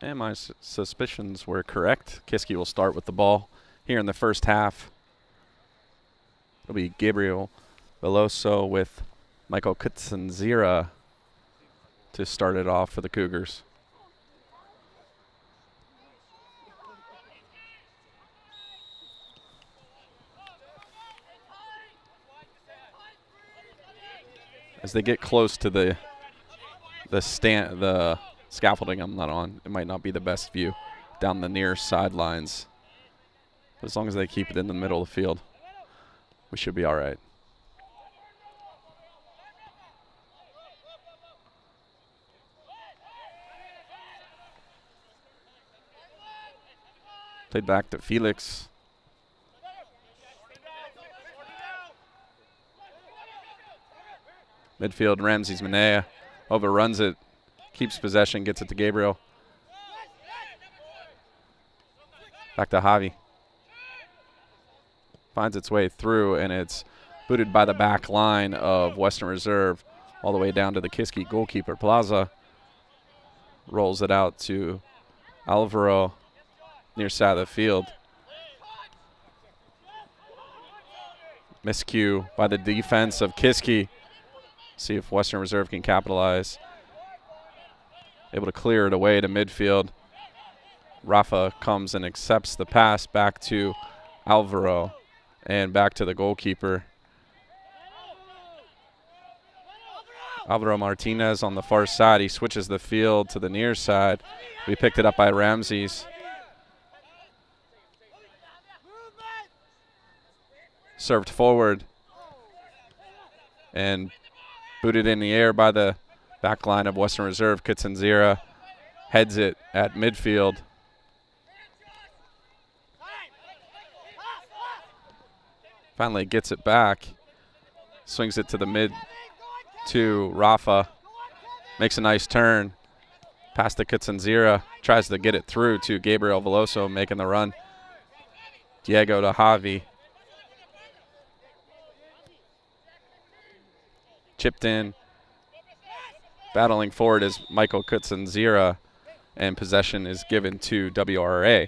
And my suspicions were correct. Kiski will start with the ball here in the first half. It'll be Gabriel Veloso with Michael Kutsanzira to start it off for the Cougars. As they get close to the scaffolding I'm not on, it might not be the best view down the near sidelines. But as long as they keep it in the middle of the field, we should be all right. Played back to Felix. Midfield, Ramses Manea overruns it, keeps possession, gets it to Gabriel. Back to Javi. Finds its way through, and it's booted by the back line of Western Reserve all the way down to the Kiski goalkeeper, Plaza. Rolls it out to Alvaro near side of the field. Miscue by the defense of Kiski. See if Western Reserve can capitalize. Able to clear it away to midfield. Rafa comes and accepts the pass back to Alvaro and back to the goalkeeper. Alvaro Martinez on the far side. He switches the field to the near side. We picked it up by Ramses. Served forward and booted in the air by the back line of Western Reserve. Kitsanzira heads it at midfield. Finally gets it back. Swings it to the mid to Rafa. Makes a nice turn. Pass to Kitsanzira. Tries to get it through to Gabriel Veloso making the run. Diego to Javi. Chipped in. Battling forward is Michael Kutsanzira, and possession is given to WRA.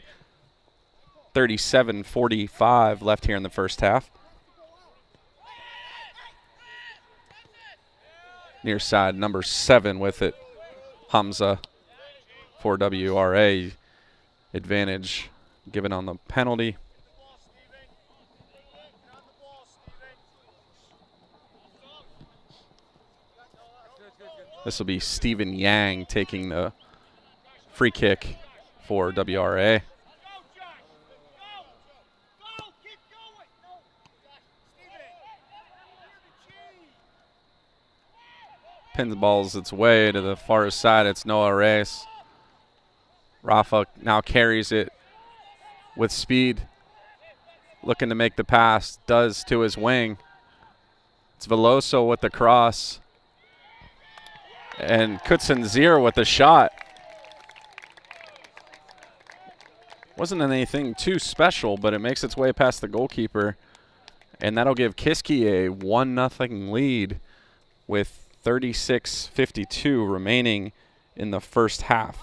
37:45 left here in the first half. Near side, number 7 with it. Hamza for WRA. Advantage given on the penalty. This will be Stephen Yang taking the free kick for WRA. Pins balls its way to the far side. It's Noah Reyes. Rafa now carries it with speed. Looking to make the pass. Does to his wing. It's Veloso with the cross. And Kutsanzira with the shot. Wasn't anything too special, but it makes its way past the goalkeeper. And that'll give Kiski a 1-0 lead with 36:52 remaining in the first half.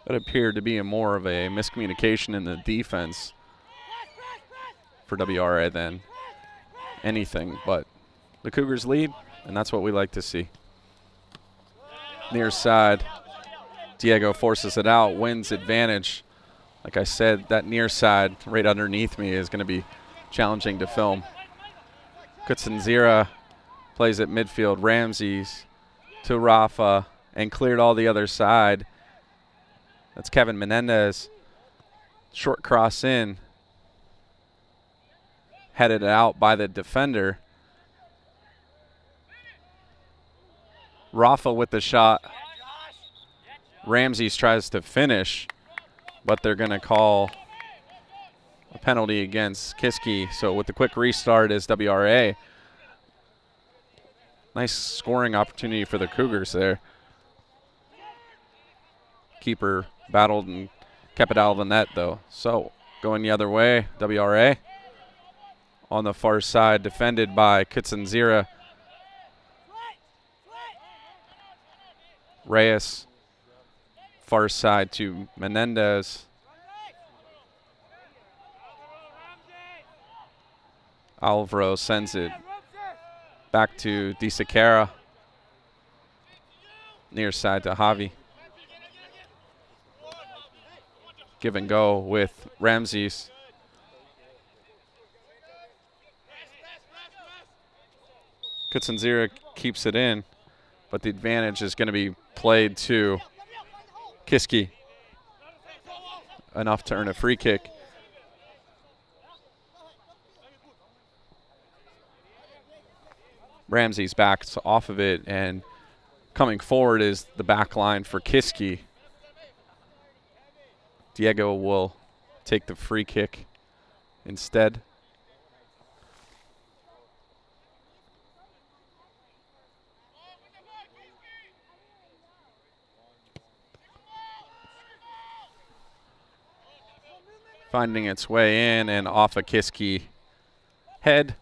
That appeared to be more of a miscommunication in the defense for WRA than anything, but the Cougars lead, and that's what we like to see. Near side, Diego forces it out, wins advantage. Like I said, that near side right underneath me is going to be challenging to film. Kutsanzira plays at midfield. Ramses to Rafa and cleared all the other side. That's Kevin Menendez. Short cross in. Headed out by the defender. Rafa with the shot. Ramses tries to finish, but they're going to call a penalty against Kiski. So with the quick restart is WRA. Nice scoring opportunity for the Cougars there. Keeper battled and kept it out of the net, though. So going the other way, WRA. On the far side, defended by Kitsanzira. Reyes, far side to Menendez. Alvaro sends it back to DeSiqueira. Near side to Javi. Give and go with Ramses. Kitsanzira keeps it in, but the advantage is going to be played to Kiski. Enough to earn a free kick. Ramses backs off of it, and coming forward is the back line for Kiski. Diego will take the free kick instead. Finding its way in and off a Kiski head.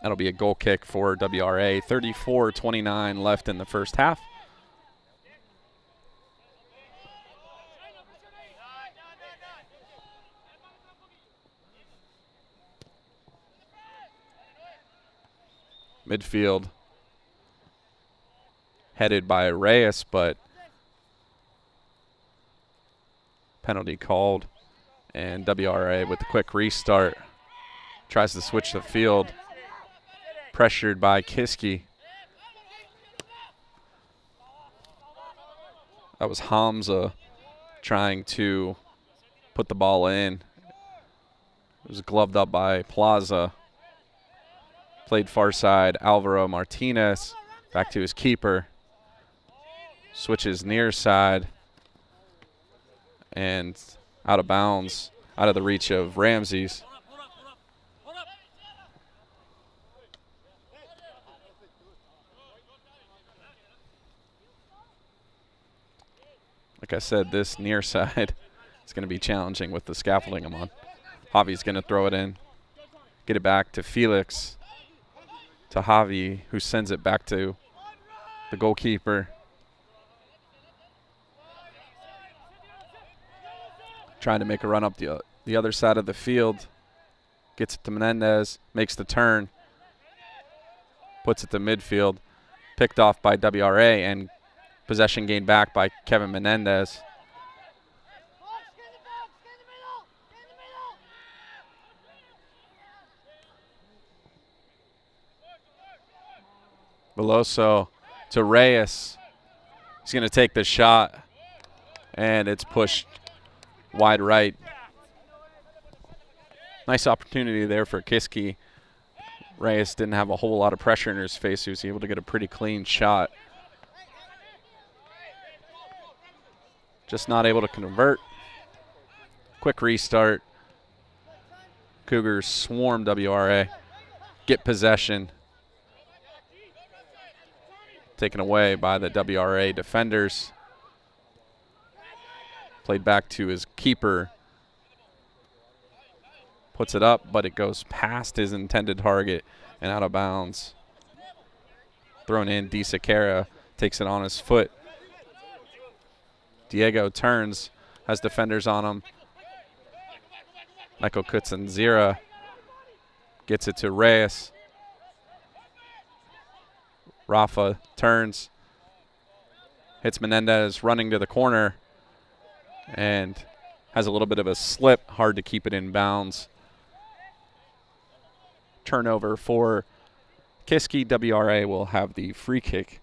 That'll be a goal kick for WRA. 34-29 left in the first half. Midfield headed by Reyes, but penalty called. And WRA with the quick restart tries to switch the field. Pressured by Kiski. That was Hamza trying to put the ball in. It was gloved up by Plaza. Played far side, Alvaro Martinez. Back to his keeper. Switches near side. And out of bounds, out of the reach of Ramses. Like I said, this near side is going to be challenging with the scaffolding I'm on. Javi's going to throw it in. Get it back to Felix. To Javi, who sends it back to the goalkeeper. Trying to make a run up the other side of the field. Gets it to Menendez. Makes the turn. Puts it to midfield. Picked off by WRA, and possession gained back by Kevin Menendez. Veloso to Reyes. He's going to take the shot, and it's pushed wide right. Nice opportunity there for Kiski. Reyes didn't have a whole lot of pressure in his face. He was able to get a pretty clean shot. Just not able to convert. Quick restart. Cougars swarm WRA. Get possession. Taken away by the WRA defenders. Played back to his keeper. Puts it up, but it goes past his intended target and out of bounds. Thrown in, DeSiqueira takes it on his foot. Diego turns, has defenders on him. Michael Kitsanzira gets it to Reyes. Rafa turns, hits Menendez running to the corner, and has a little bit of a slip, hard to keep it in bounds. Turnover for Kiski. WRA will have the free kick,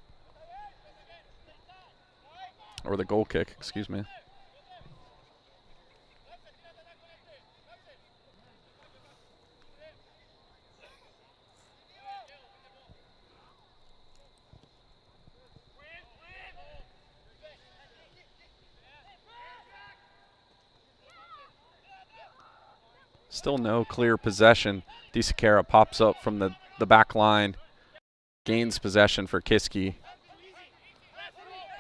or the goal kick, excuse me. Still no clear possession. DeSiqueira pops up from the back line. Gains possession for Kiski.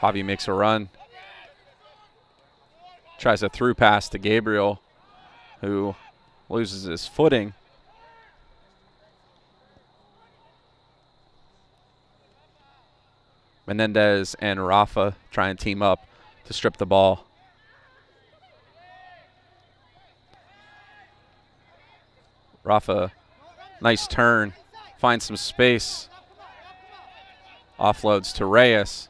Javi makes a run. Tries a through pass to Gabriel, who loses his footing. Menendez and Rafa try and team up to strip the ball. Rafa, nice turn, finds some space. Offloads to Reyes,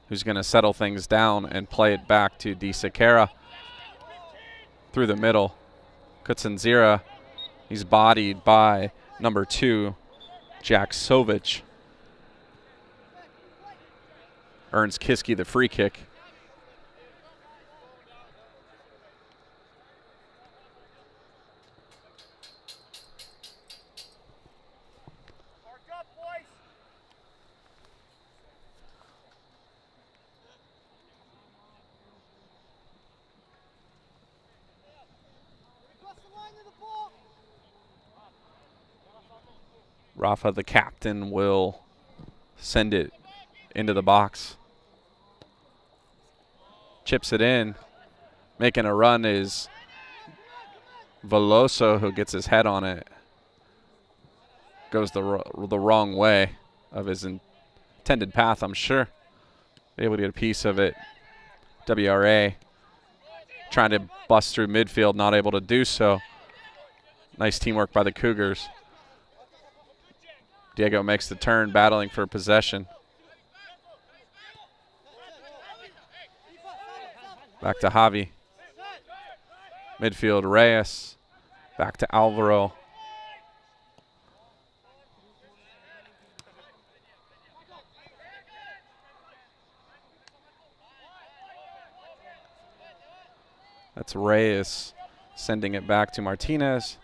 who's going to settle things down and play it back to De Sequeira through the middle. Kutsinzira, he's bodied by number 2, Jack Sovich. Earns Kiski the free kick. Rafa, the captain, will send it into the box. Chips it in. Making a run is Veloso, who gets his head on it. Goes the wrong way of his intended path, I'm sure. Able to get a piece of it. WRA trying to bust through midfield, not able to do so. Nice teamwork by the Cougars. Diego makes the turn, battling for possession. Back to Javi. Midfield, Reyes. Back to Alvaro. That's Reyes sending it back to Martinez.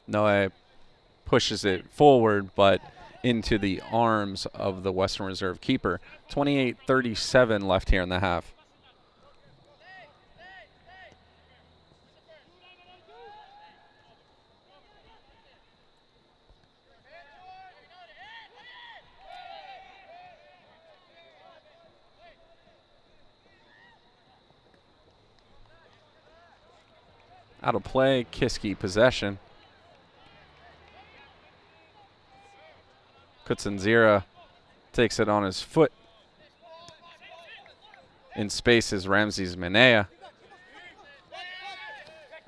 Noe pushes it forward, but into the arms of the Western Reserve keeper. 28:37 left here in the half. Out of play, Kiski possession. Kutsinzira takes it on his foot. In space is Ramses Menea.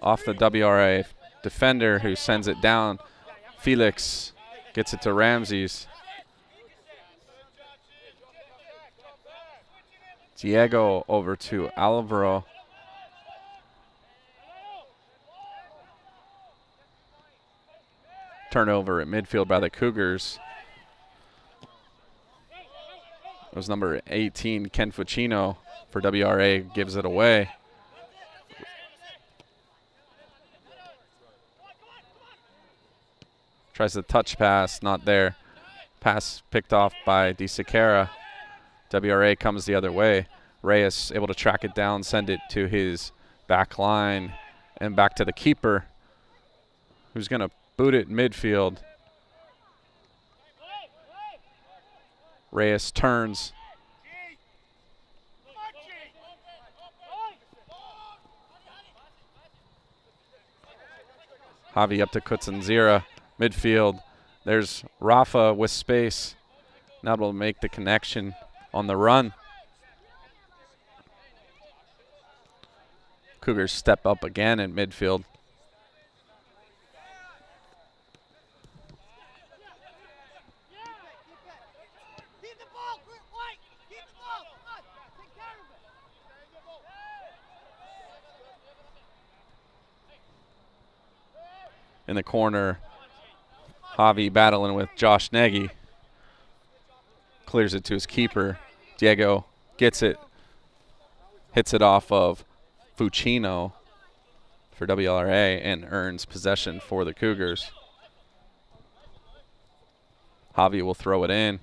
Off the WRA defender, who sends it down. Felix gets it to Ramses. Diego over to Alvaro. Turnover at midfield by the Cougars. It was number 18, Ken Fucino, for WRA, gives it away. Tries the touch pass, not there. Pass picked off by De Sequeira. WRA comes the other way. Reyes able to track it down, send it to his back line, and back to the keeper, who's going to boot it midfield. Reyes turns. Javi up to Kutsinzira. Midfield. There's Rafa with space. Not able to make the connection on the run. Cougars step up again in midfield. In the corner, Javi battling with Josh Nagy. Clears it to his keeper. Diego gets it. Hits it off of Fucino for WLRA and earns possession for the Cougars. Javi will throw it in.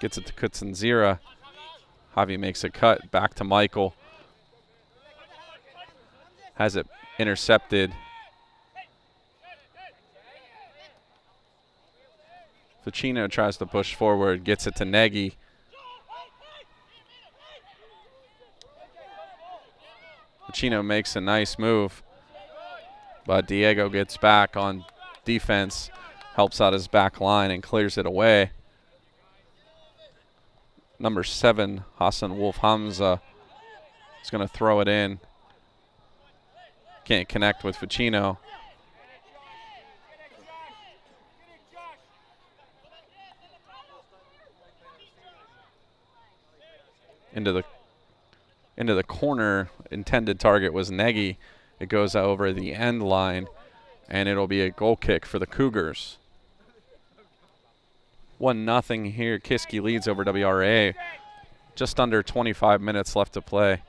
Gets it to Kutsinzira. Javi makes a cut back to Michael. has it intercepted. Ficino tries to push forward, gets it to Nagy. Ficino makes a nice move, but Diego gets back on defense, helps out his back line and clears it away. Number 7, Hassan Wolf Hamza, is going to throw it in. Can't connect with Ficino. Into the corner. Intended target was Nagy. It goes over the end line, and it'll be a goal kick for the Cougars. 1-0 here. Kiski leads over WRA. Just under 25 minutes left to play.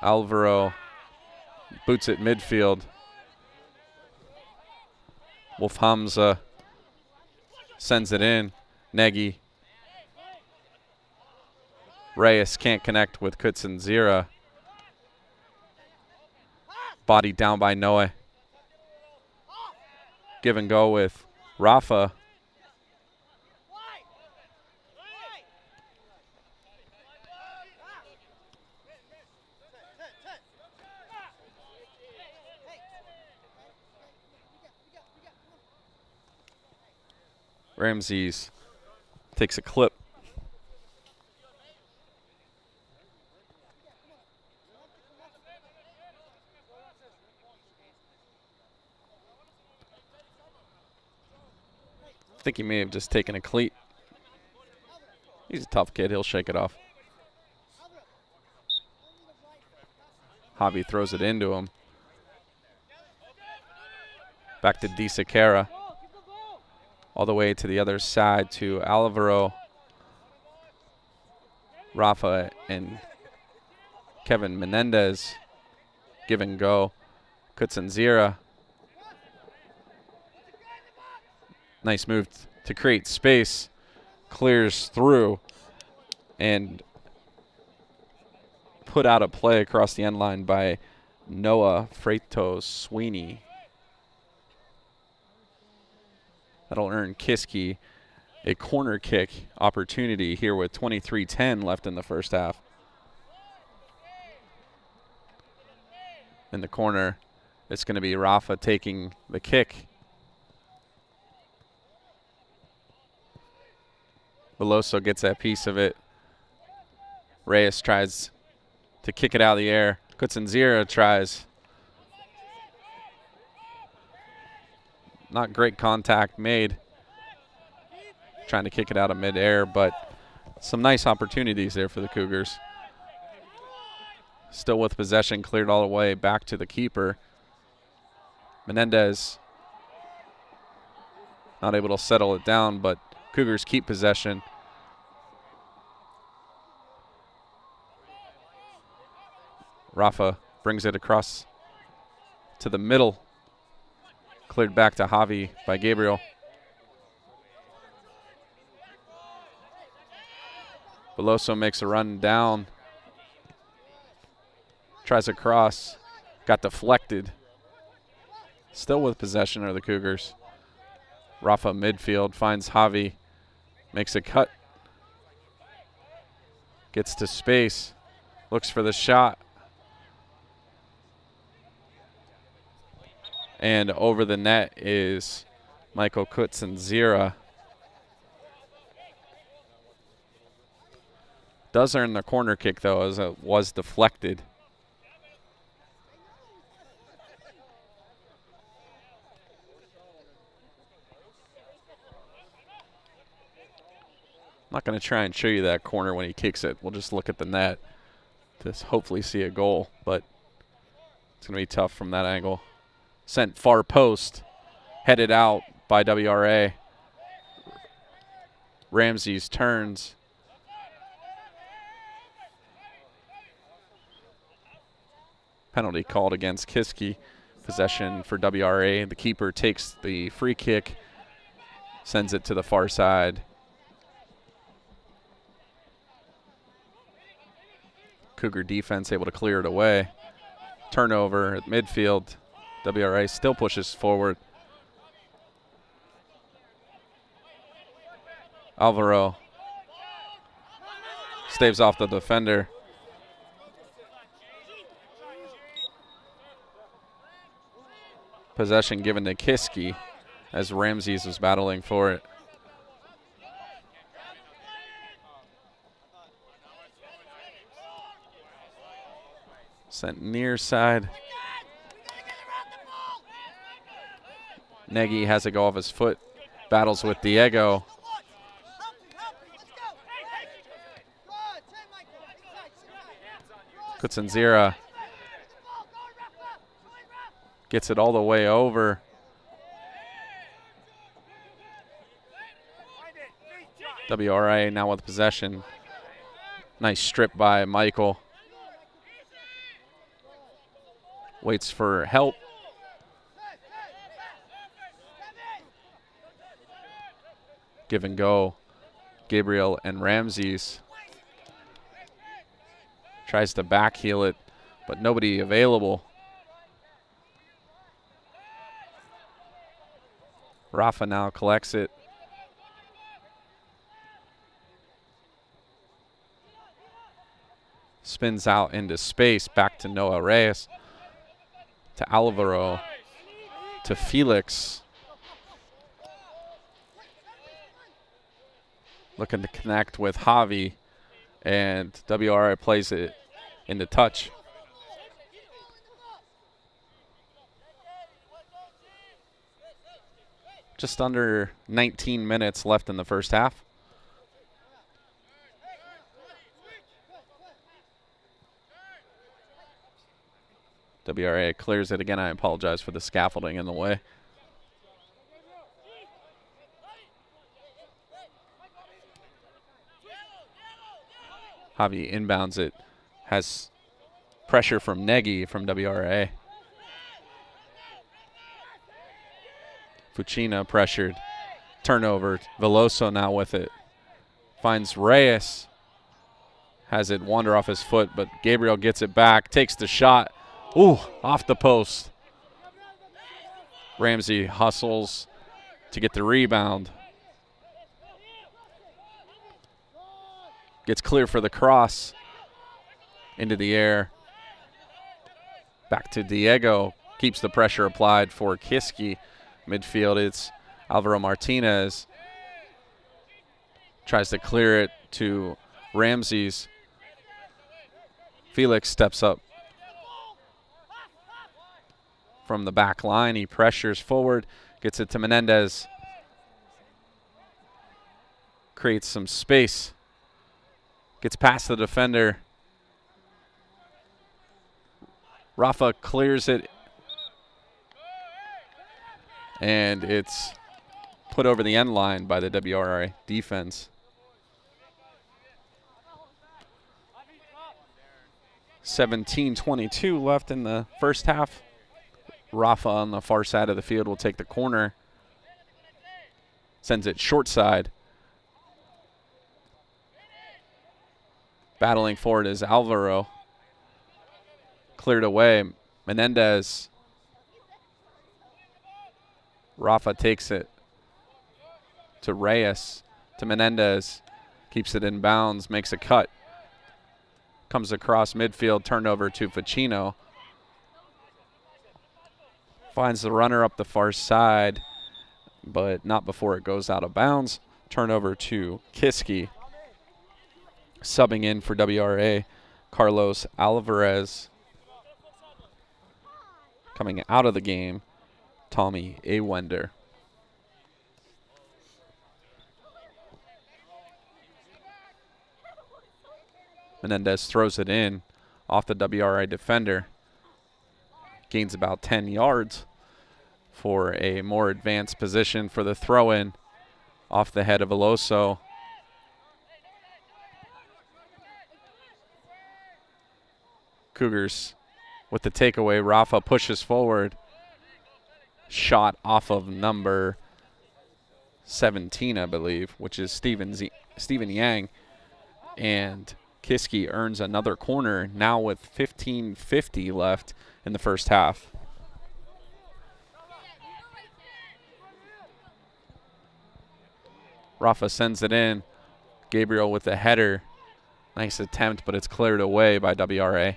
Alvaro boots it midfield. Wolf Hamza sends it in. Nagy. Reyes can't connect with Kutsinzira. Body down by Noe. Give and go with Rafa. Ramses takes a clip. I think he may have just taken a cleat. He's a tough kid. He'll shake it off. Javi throws it into him. Back to Di Sequeira. All the way to the other side to Alvaro, Rafa, and Kevin Menendez. Give and go. Kutsinzira. Nice move to create space. Clears through and put out a play across the end line by Noah Freitos Sweeney. That'll earn Kiski a corner kick opportunity here with 23:10 left in the first half. In the corner, it's going to be Rafa taking the kick. Veloso gets that piece of it. Reyes tries to kick it out of the air. Kutsinzira tries. Not great contact made. Trying to kick it out of midair, but some nice opportunities there for the Cougars. Still with possession, cleared all the way back to the keeper. Menendez not able to settle it down, but Cougars keep possession. Rafa brings it across to the middle. Cleared back to Javi by Gabriel. Veloso makes a run down. Tries a cross. Got deflected. Still with possession are the Cougars. Rafa midfield finds Javi. Makes a cut. Gets to space. Looks for the shot. And over the net is Michael Kutsinzira. Does earn the corner kick, though, as it was deflected. I'm not going to try and show you that corner when he kicks it. We'll just look at the net to hopefully see a goal, but it's going to be tough from that angle. Sent far post, headed out by WRA. Ramses turns. Penalty called against Kiski. Possession for WRA. The keeper takes the free kick, sends it to the far side. Cougar defense able to clear it away. Turnover at midfield. WRA still pushes forward. Alvaro staves off the defender. Possession given to Kiski as Ramses was battling for it. Sent near side. Nagy has it go off his foot. Battles with Diego. Kutsanzira gets it all the way over. WRA now with possession. Nice strip by Michael. Waits for help. Give and go. Gabriel and Ramses. Tries to backheel it, but nobody available. Rafa now collects it. Spins out into space, back to Noah Reyes. To Alvaro. To Felix. Looking to connect with Javi. And WRA plays it into touch. Just under 19 minutes left in the first half. WRA clears it again. I apologize for the scaffolding in the way. Javi inbounds it. Has pressure from Nagy from WRA. Fucina pressured. Turnover. Veloso now with it. Finds Reyes. Has it wander off his foot, but Gabriel gets it back. Takes the shot. Ooh, off the post. Ramsey hustles to get the rebound. Gets clear for the cross. Into the air. Back to Diego. Keeps the pressure applied for Kiski. Midfield, it's Alvaro Martinez. Tries to clear it to Ramses. Felix steps up from the back line. He pressures forward. Gets it to Menendez. Creates some space. Gets past the defender. Rafa clears it. And it's put over the end line by the WRA defense. 17:22 left in the first half. Rafa on the far side of the field will take the corner. Sends it short side. Battling for it is Alvaro. Cleared away. Menendez. Rafa takes it to Reyes, to Menendez. Keeps it in bounds, makes a cut. Comes across midfield, turned over to Ficino. Finds the runner up the far side, but not before it goes out of bounds. Turnover to Kiski. Subbing in for WRA, Carlos Alvarez. Coming out of the game, Tommy Awender. Menendez throws it in off the WRA defender. Gains about 10 yards for a more advanced position for the throw-in off the head of Veloso. Cougars with the takeaway. Rafa pushes forward. Shot off of number 17, I believe, which is Stephen Yang. And Kiski earns another corner now with 15:50 left in the first half. Rafa sends it in. Gabriel with the header. Nice attempt, but it's cleared away by WRA.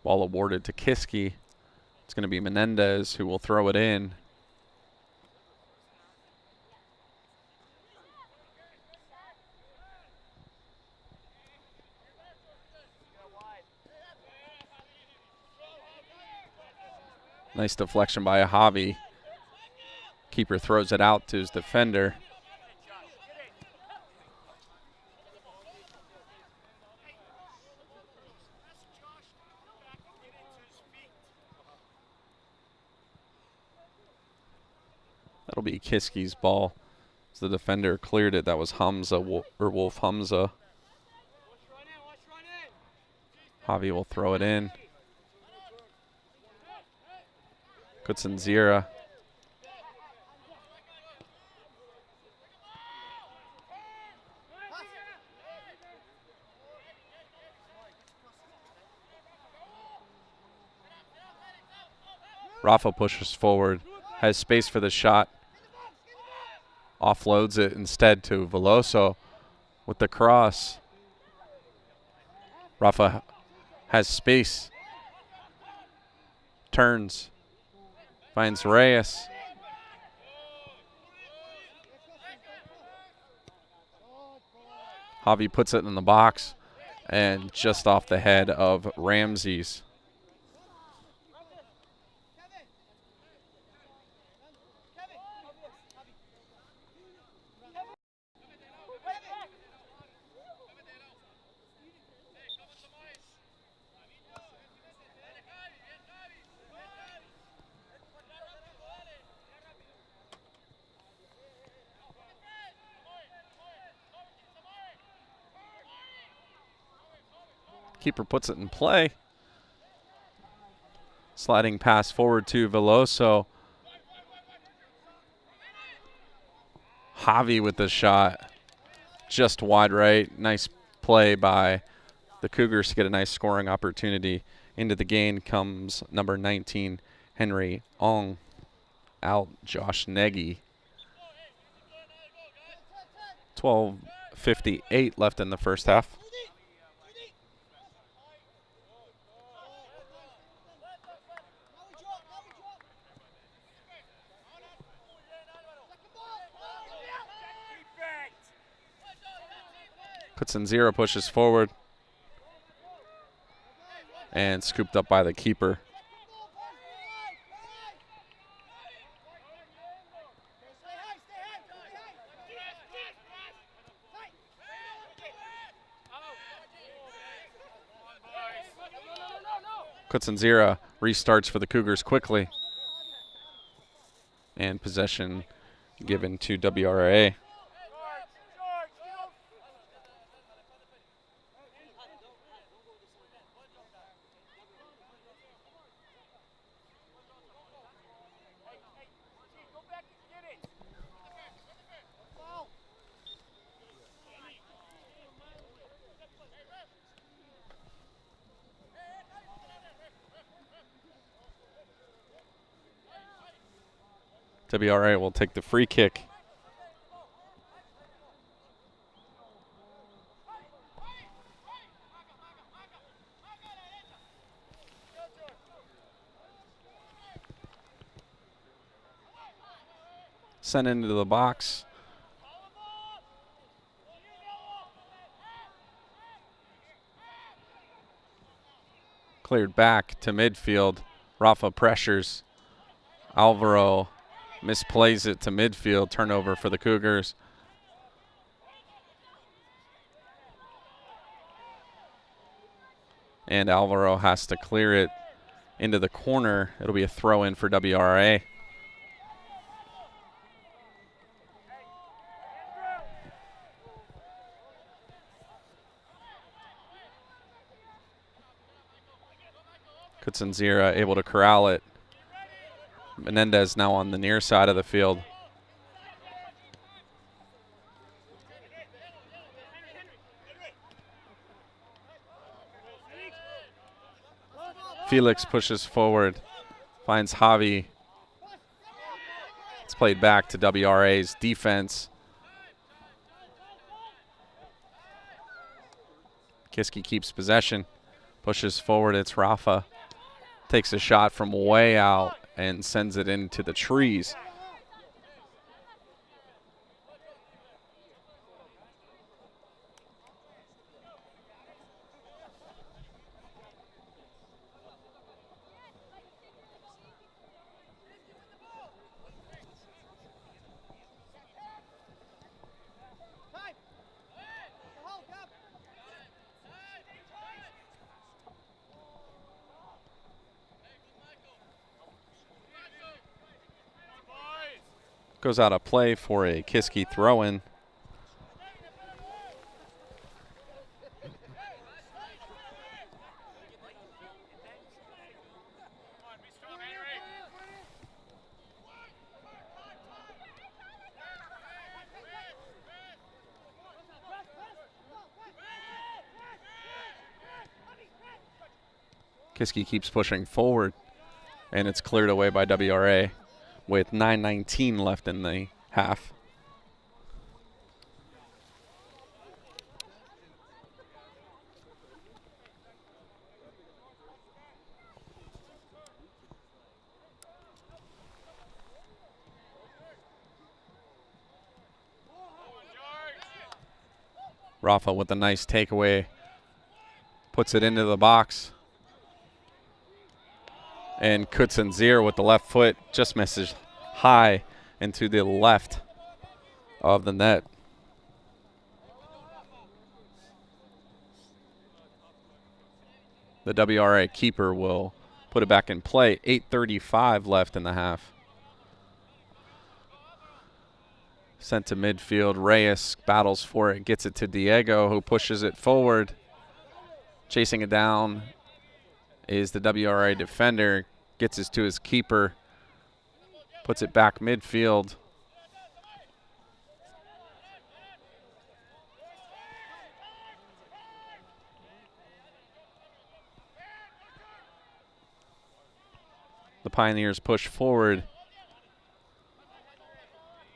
Ball awarded to Kiski. It's going to be Menendez who will throw it in. Nice deflection by Javi. Keeper throws it out to his defender. That'll be Kiski's ball. As the defender cleared it, that was Hamza, or Wolf Hamza. Javi will throw it in. Kutsinzira. Rafa pushes forward, has space for the shot. Offloads it instead to Veloso with the cross. Rafa has space. Turns. Finds Reyes. Javi puts it in the box and just off the head of Ramses. Keeper puts it in play. Sliding pass forward to Veloso. Javi with the shot. Just wide right. Nice play by the Cougars to get a nice scoring opportunity. Into the game comes number 19, Henry Ong. Out Josh Nagy. 12:58 left in the first half. Kutsinzira pushes forward and scooped up by the keeper. Kutsinzira restarts for the Cougars quickly. And possession given to WRA. WRA will take the free kick. Sent into the box. Cleared back to midfield. Rafa pressures. Alvaro misplays it to midfield. Turnover for the Cougars. And Alvaro has to clear it into the corner. It'll be a throw in for WRA. Kutsanzira able to corral it. Menendez now on the near side of the field. Felix pushes forward, finds Javi. It's played back to WRA's defense. Kiski keeps possession, pushes forward. It's Rafa. Takes a shot from way out and sends it into the trees. Goes out of play for a Kiski throw-in. Kiski keeps pushing forward, and it's cleared away by WRA with 9:19 left in the half. Rafa with a nice takeaway, puts it into the box. And Kutsanzir with the left foot just misses high into the left of the net. The WRA keeper will put it back in play. 8:35 left in the half. Sent to midfield. Reyes battles for it, gets it to Diego, who pushes it forward. Chasing it down is the WRA defender, gets it to his keeper, puts it back midfield. The Pioneers push forward,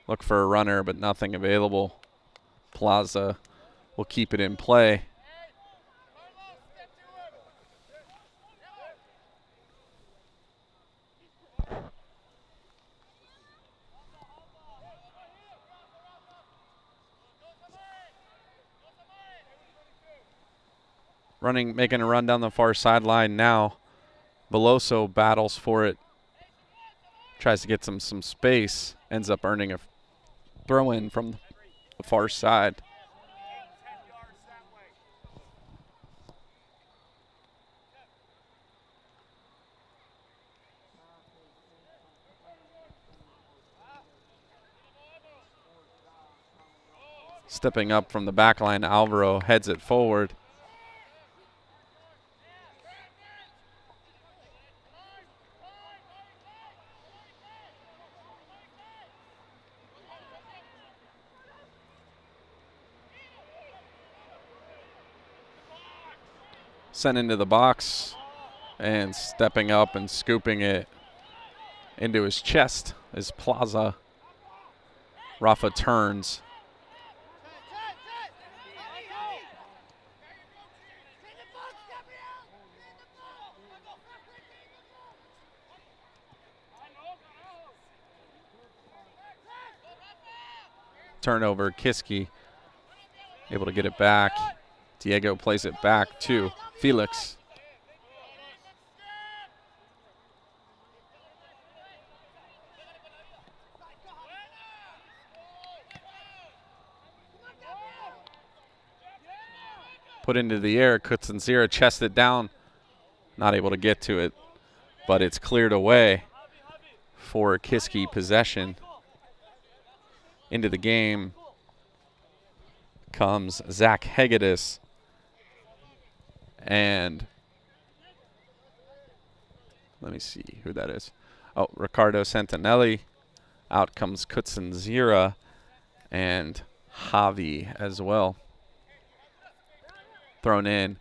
look for a runner, but nothing available. Plaza will keep it in play. Making a run down the far sideline now. Veloso battles for it. Tries to get some space. Ends up earning a throw-in from the far side. Stepping up from the back line, Alvaro heads it forward. Sent into the box, and stepping up and scooping it into his chest is Plaza. Rafa turns. Turnover, Kiski able to get it back. Diego plays it back to Felix. Put into the air, Kutsanzira chests it down. Not able to get to it, but it's cleared away for Kiski possession. Into the game comes Zach Hegedus. And Let me see who that is. Oh, Ricardo Santinelli. Out comes Kutsinzira and Javi as well. Thrown in.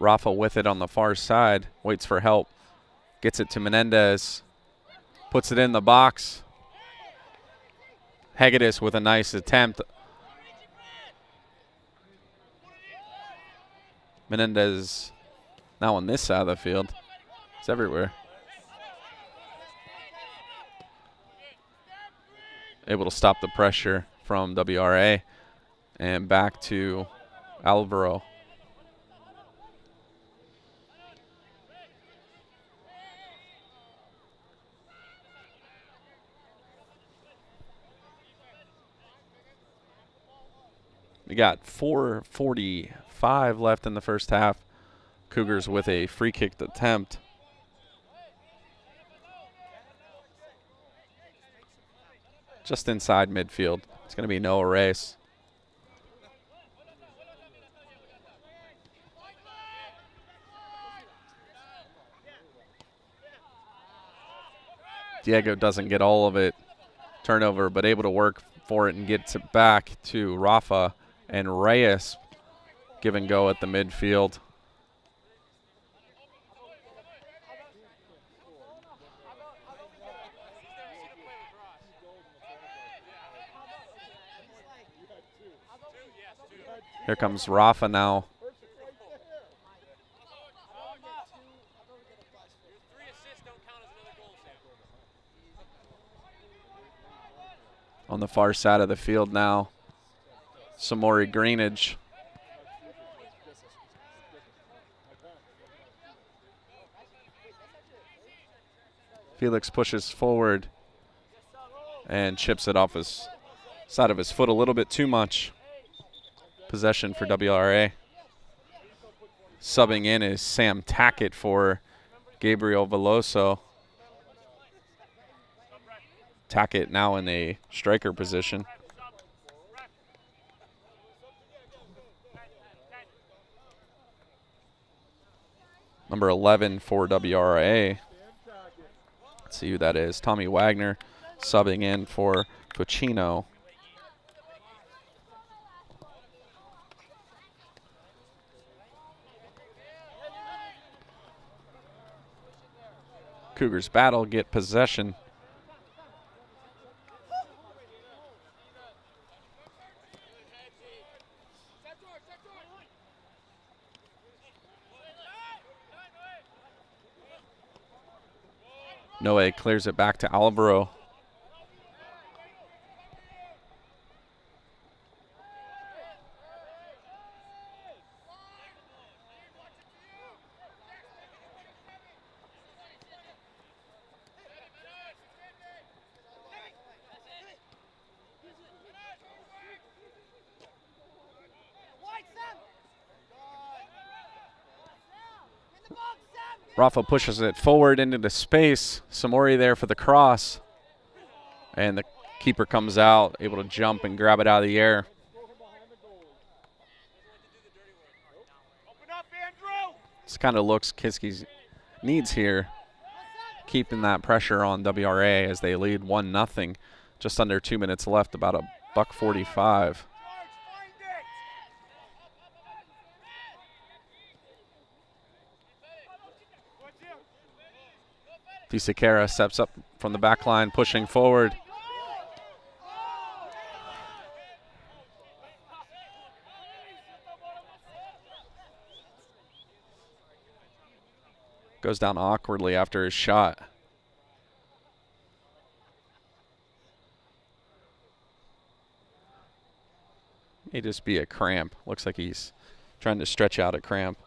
Rafa with it on the far side. Waits for help. Gets it to Menendez. Puts it in the box. Hegedus with a nice attempt. Menendez now on this side of the field. It's everywhere. Able to stop the pressure from WRA. And back to Alvaro. We got 4:45 left in the first half. Cougars with a free kick attempt. Just inside midfield. It's going to be no race. Diego doesn't get all of it. Turnover, but able to work for it and gets it back to Rafa. And Reyes give and go at the midfield. Here comes Rafa now. On the far side of the field now. Samori Greenidge. Felix pushes forward and chips it off his side of his foot a little bit too much. Possession for WRA. Subbing in is Sam Tackett for Gabriel Veloso. Tackett now in a striker position. Number 11 for WRA. Let's see who that is. Tommy Wagner subbing in for Puccino. Cougars battle, get possession. Noe clears it back to Alvaro. Rafa pushes it forward into the space. Samori there for the cross. And the keeper comes out, able to jump and grab it out of the air. This kind of looks Kiski's needs here. Keeping that pressure on WRA as they lead 1-0. Just under 2 minutes left, about a $1.45. Fisacara steps up from the back line, pushing forward. Goes down awkwardly after his shot. May just be a cramp. Looks like he's trying to stretch out a cramp.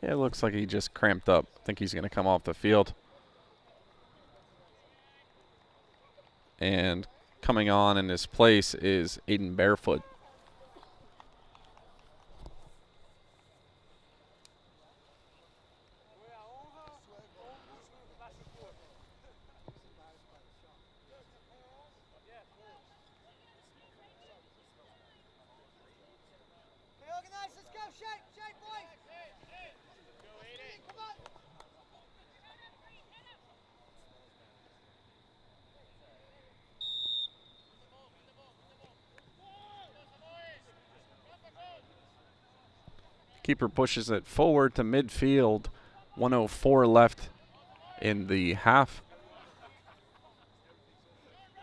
Yeah, it looks like he just cramped up. I think he's going to come off the field. And coming on in his place is Aiden Barefoot. Keeper pushes it forward to midfield. 1:04 left in the half.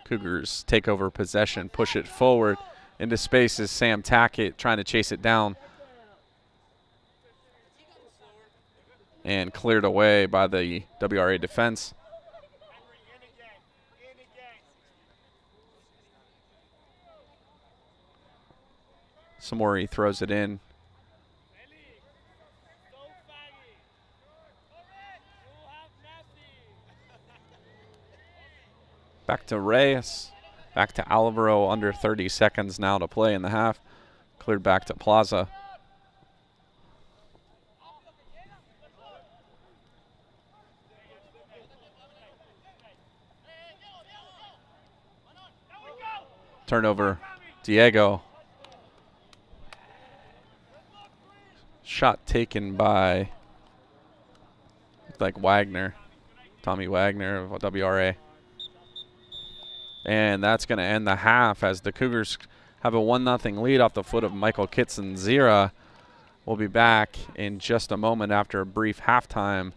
Cougars take over possession, push it forward. Into space is Sam Tackett trying to chase it down. And cleared away by the WRA defense. Samori throws it in. Back to Reyes. Back to Alvaro. Under 30 seconds now to play in the half. Cleared back to Plaza. Turnover. Diego. Shot taken by, looked like Wagner. Tommy Wagner of WRA. And that's going to end the half as the Cougars have a 1-0 lead off the foot of Michael Kitson-Zira. We'll be back in just a moment after a brief halftime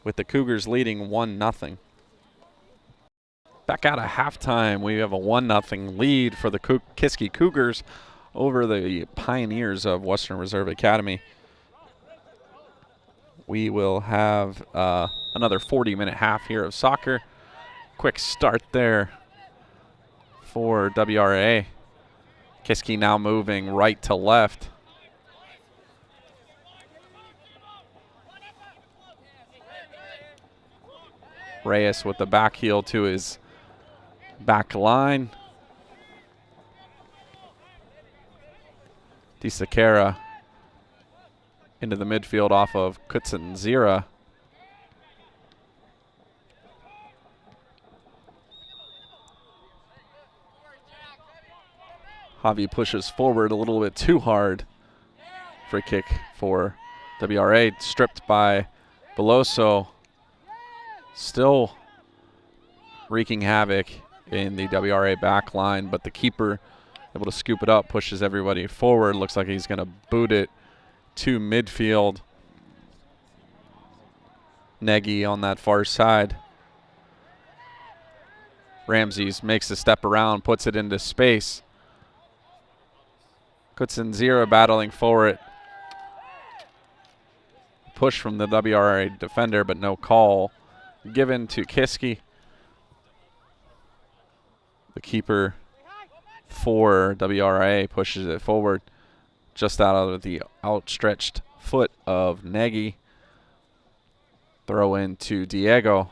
with the Cougars leading 1-0. Back out of halftime, we have a 1-0 lead for the Kiski Cougars over the Pioneers of Western Reserve Academy. We will have another 40-minute half here of soccer. Quick start there for WRA. Kiski now moving right to left. Reyes with the back heel to his back line. DeSacara into the midfield off of Kitson-Zira. Javi pushes forward a little bit too hard. Free kick for WRA, stripped by Veloso. Still wreaking havoc in the WRA back line, but the keeper able to scoop it up, pushes everybody forward. Looks like he's going to boot it to midfield. Nagy on that far side. Ramses makes a step around, puts it into space. Kitson-Zira battling for it. Push from the WRA defender, but no call given to Kiski. The keeper for WRA pushes it forward just out of the outstretched foot of Nagy. Throw in to Diego.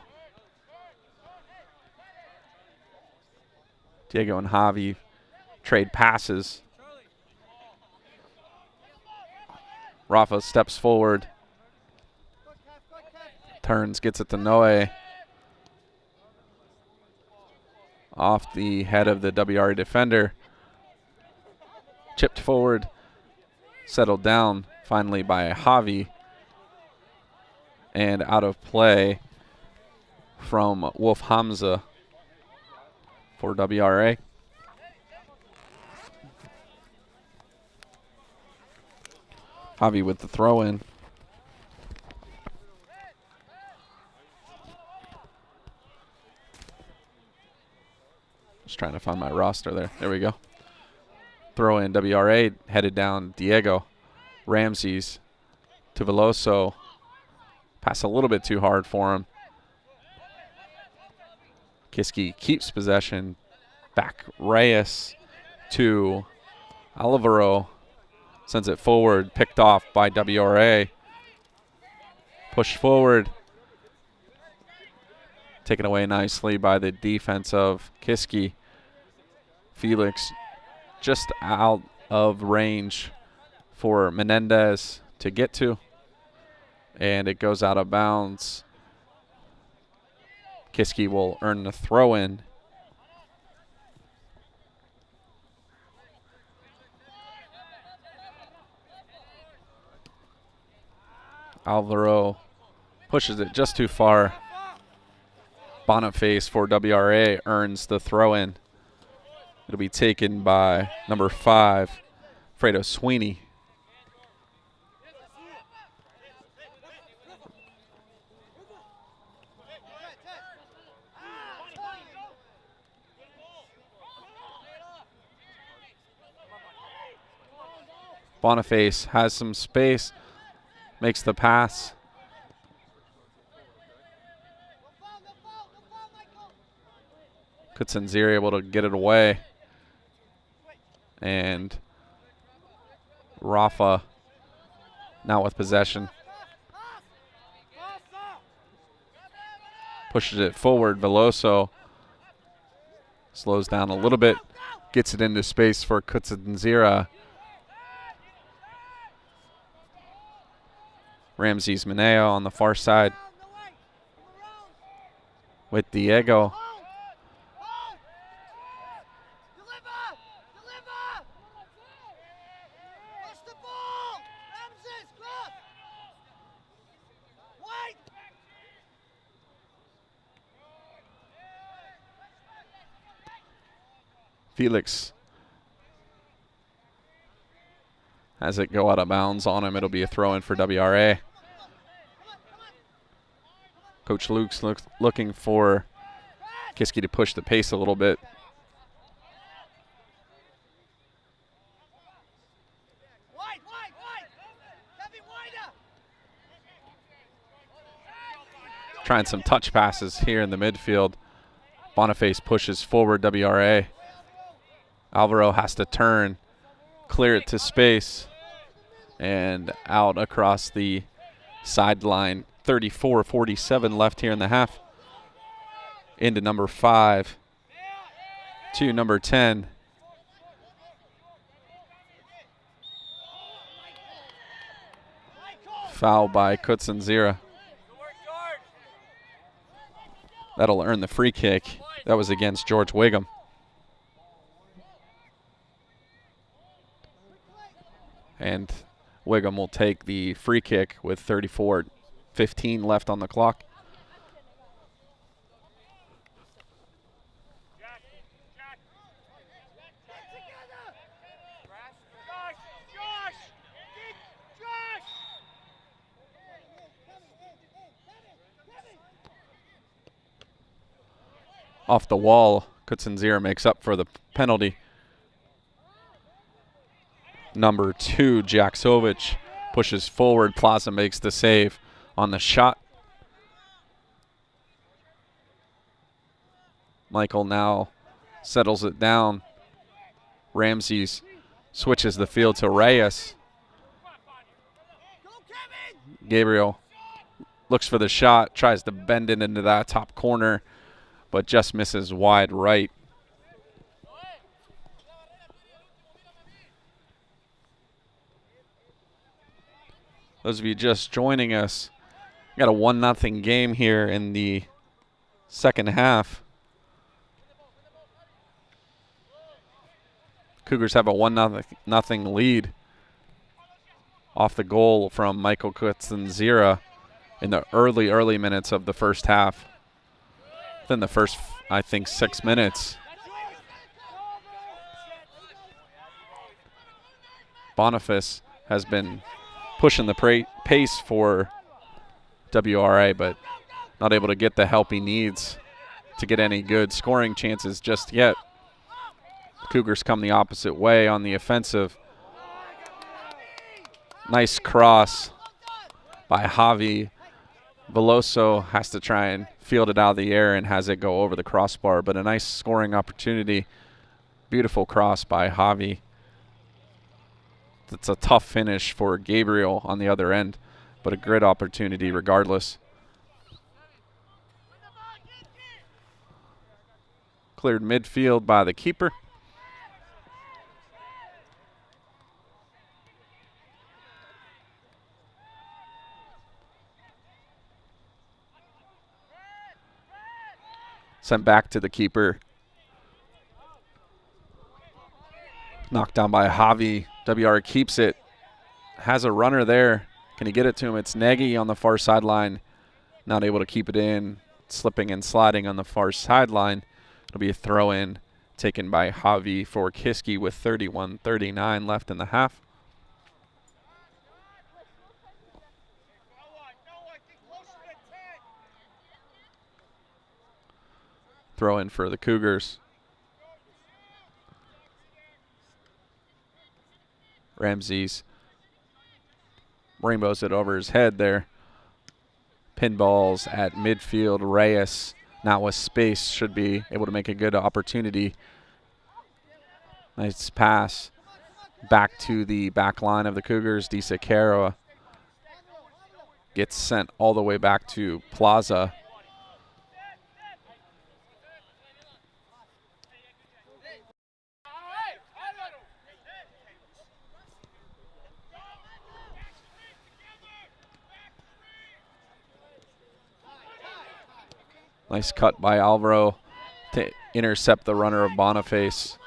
Diego and Javi trade passes. Rafa steps forward. Turns, gets it to Noe. Off the head of the WRA defender. Chipped forward. Settled down finally by Javi. And out of play from Wolf Hamza for WRA. Javi with the throw in. Just trying to find my roster there. There we go. Throw in WRA, headed down Diego. Ramses to Veloso. Pass a little bit too hard for him. Kiski keeps possession. Back Reyes to Alvaro. Sends it forward, picked off by WRA. Push forward. Taken away nicely by the defense of Kiski. Felix just out of range for Menendez to get to. And it goes out of bounds. Kiski will earn the throw in. Alvaro pushes it just too far. Boniface for WRA earns the throw in. It'll be taken by number 5, Fredo Sweeney. Boniface has some space, makes the pass. Kutsinzir able to get it away. And Rafa now with possession. Pushes it forward. Veloso slows down a little bit. Gets it into space for Kutsinzira. Ramses Mineo on the far side with Diego. Felix has it go out of bounds on him. It'll be a throw in for WRA. Coach Luke's looking for Kiski to push the pace a little bit. Trying some touch passes here in the midfield. Boniface pushes forward WRA. Alvaro has to turn, clear it to space, and out across the sideline. 34-47 left here in the half. Into number 5 to number 10. Foul by Kutsinzira. That'll earn the free kick. That was against George Wiggum. And Wiggum will take the free kick with 34-15 left on the clock. Off the wall, Kutsinzira makes up for the penalty. Number 2, Jaksovich, pushes forward. Plaza makes the save on the shot. Michael now settles it down. Ramses switches the field to Reyes. Gabriel looks for the shot, tries to bend it into that top corner, but just misses wide right. Those of you just joining us, we got a 1-0 game here in the second half. Cougars have a 1-0 lead off the goal from Michael Kutsinzira in the early minutes of the first half. Within the first, I think, 6 minutes. Boniface has been pushing the pace for WRA, but not able to get the help he needs to get any good scoring chances just yet. The Cougars come the opposite way on the offensive. Nice cross by Javi. Veloso has to try and field it out of the air and has it go over the crossbar, but a nice scoring opportunity. Beautiful cross by Javi. It's a tough finish for Gabriel on the other end, but a great opportunity regardless. Cleared midfield by the keeper. Sent back to the keeper. Knocked down by Javi. WR keeps it. Has a runner there. Can he get it to him? It's Nagy on the far sideline. Not able to keep it in. Slipping and sliding on the far sideline. It'll be a throw in taken by Javi for Kiski with 31:39 left in the half. Throw in for the Cougars. Ramses rainbows it over his head there. Pinballs at midfield. Reyes now with space should be able to make a good opportunity. Nice pass back to the back line of the Cougars. DeSiqueira gets sent all the way back to Plaza. Nice cut by Alvaro to intercept the runner of Boniface.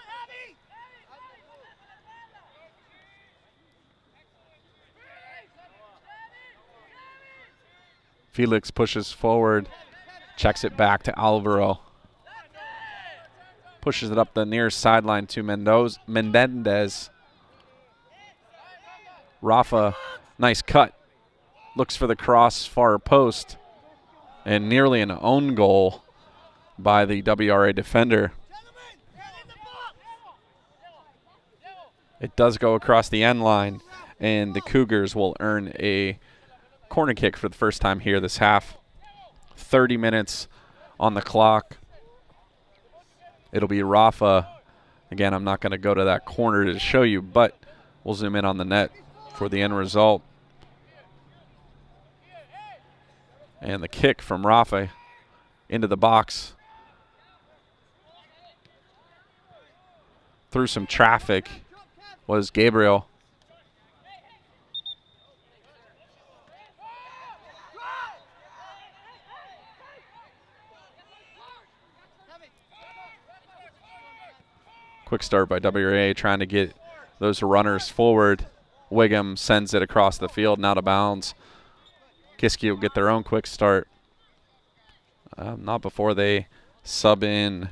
Felix pushes forward, checks it back to Alvaro. Pushes it up the near sideline to Menendez. Rafa, nice cut. Looks for the cross far post. And nearly an own goal by the WRA defender. It does go across the end line, and the Cougars will earn a corner kick for the first time here this half. 30 minutes on the clock. It'll be Rafa. Again, I'm not going to go to that corner to show you, but we'll zoom in on the net for the end result. And the kick from Rafa into the box. Through some traffic was Gabriel. Quick start by WRA trying to get those runners forward. Wiggum sends it across the field and out of bounds. Kiski will get their own quick start. Not before they sub in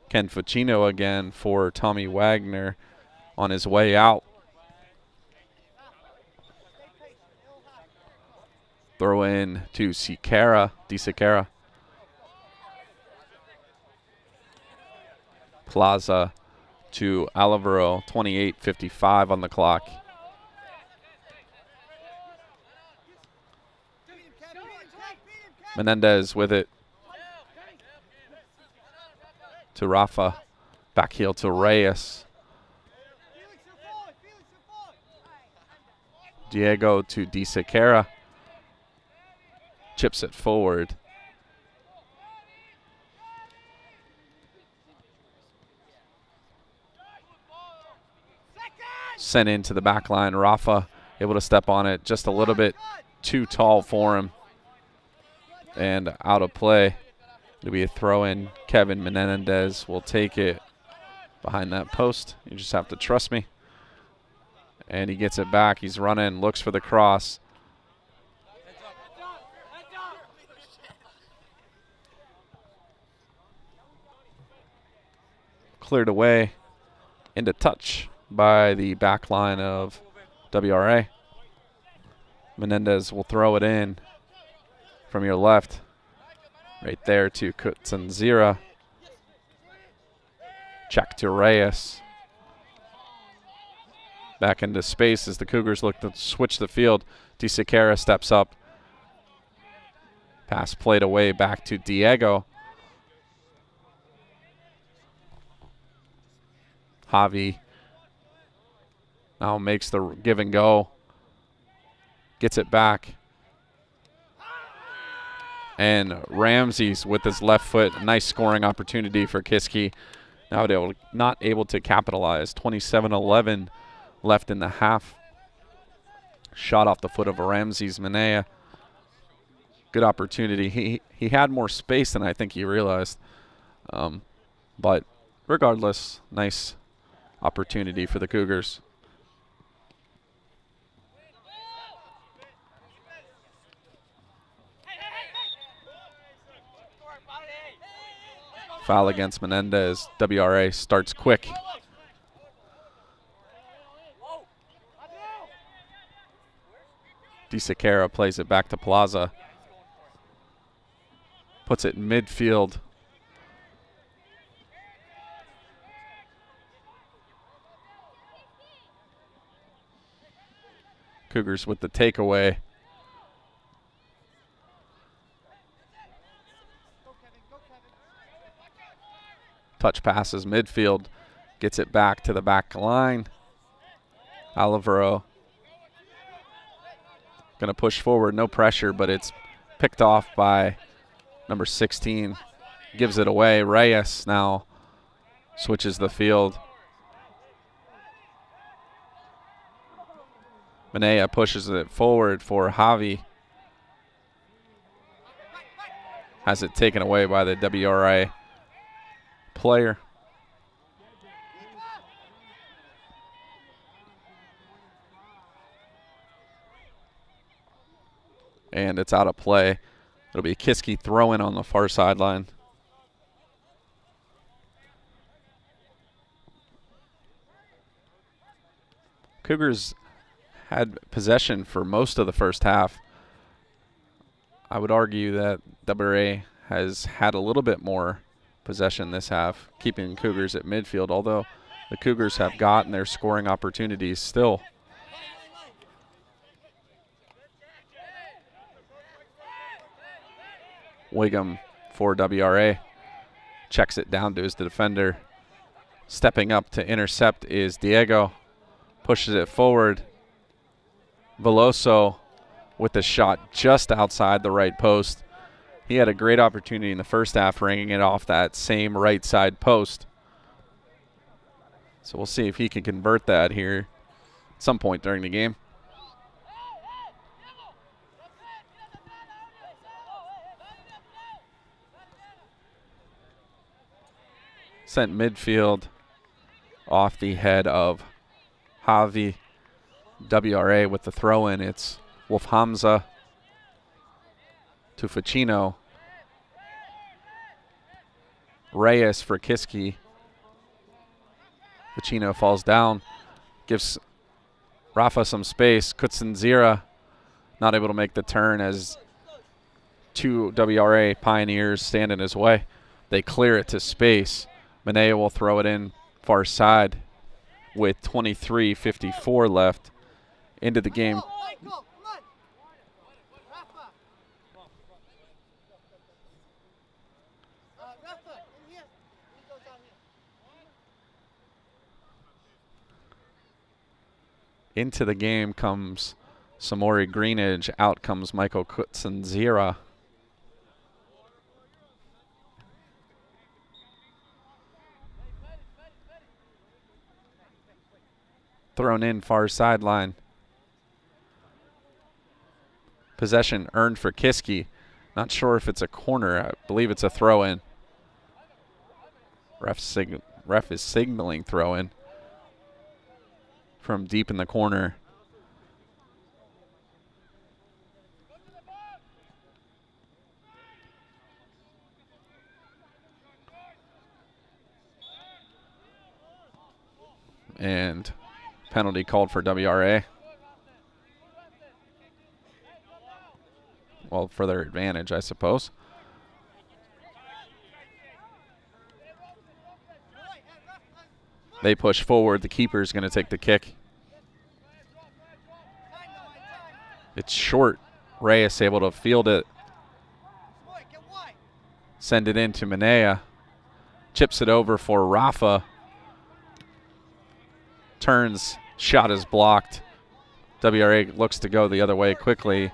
Ken Ficino again for Tommy Wagner on his way out. Throw in to DeSiqueira. Plaza to Alvaro, 28:55 on the clock. Menendez with it to Rafa. Back heel to Reyes. Diego to DeSiqueira. Chips it forward. Sent into the back line. Rafa able to step on it just a little bit too tall for him. And out of play. It'll be a throw in. Kevin Menendez will take it behind that post. You just have to trust me. And he gets it back. He's running, looks for the cross. Cleared away into touch by the back line of WRA. Menendez will throw it in from your left. Right there to Kutsanzira. Check to Reyes. Back into space as the Cougars look to switch the field. DeSiqueira steps up. Pass played away back to Diego. Javi Now makes the give and go. Gets it back. And Ramses with his left foot. Nice scoring opportunity for Kiski. Now not able to capitalize. 27-11 left in the half. Shot off the foot of Ramses Manea. Good opportunity. He had more space than I think he realized. But regardless, nice opportunity for the Cougars. Foul against Menendez. WRA starts quick. DeSiqueira plays it back to Plaza. Puts it in midfield. Cougars with the takeaway. Touch passes midfield. Gets it back to the back line. Olivero going to push forward, no pressure, but it's picked off by number 16. Gives it away. Reyes now switches the field. Manea pushes it forward for Javi. Has it taken away by the WRA player. And it's out of play. It'll be Kiski throwing on the far sideline. Cougars had possession for most of the first half. I would argue that WRA has had a little bit more possession this half, keeping Cougars at midfield, although the Cougars have gotten their scoring opportunities still. Wiggum for WRA. Checks it down to his defender. Stepping up to intercept is Diego. Pushes it forward. Veloso with the shot just outside the right post. He had a great opportunity in the first half, ringing it off that same right side post. So we'll see if he can convert that here at some point during the game. Sent midfield off the head of Javi. WRA with the throw in. It's Wolf Hamza to Ficino. Reyes for Kiski. Ficino falls down. Gives Rafa some space. Kutsinzira not able to make the turn as two WRA Pioneers stand in his way. They clear it to space. Manea will throw it in far side with 23:54 left into the game. Into the game comes Samori Greenidge. Out comes Michael Kutsinzira. Thrown in far sideline. Possession earned for Kiski. Not sure if it's a corner. I believe it's a throw in. Ref is signaling throw in from deep in the corner. And penalty called for WRA. Well, for their advantage, I suppose. They push forward. The keeper's going to take the kick. It's short. Reyes able to field it. Send it in to Manea. Chips it over for Rafa. Turns, Shot is blocked. WRA looks to go the other way quickly.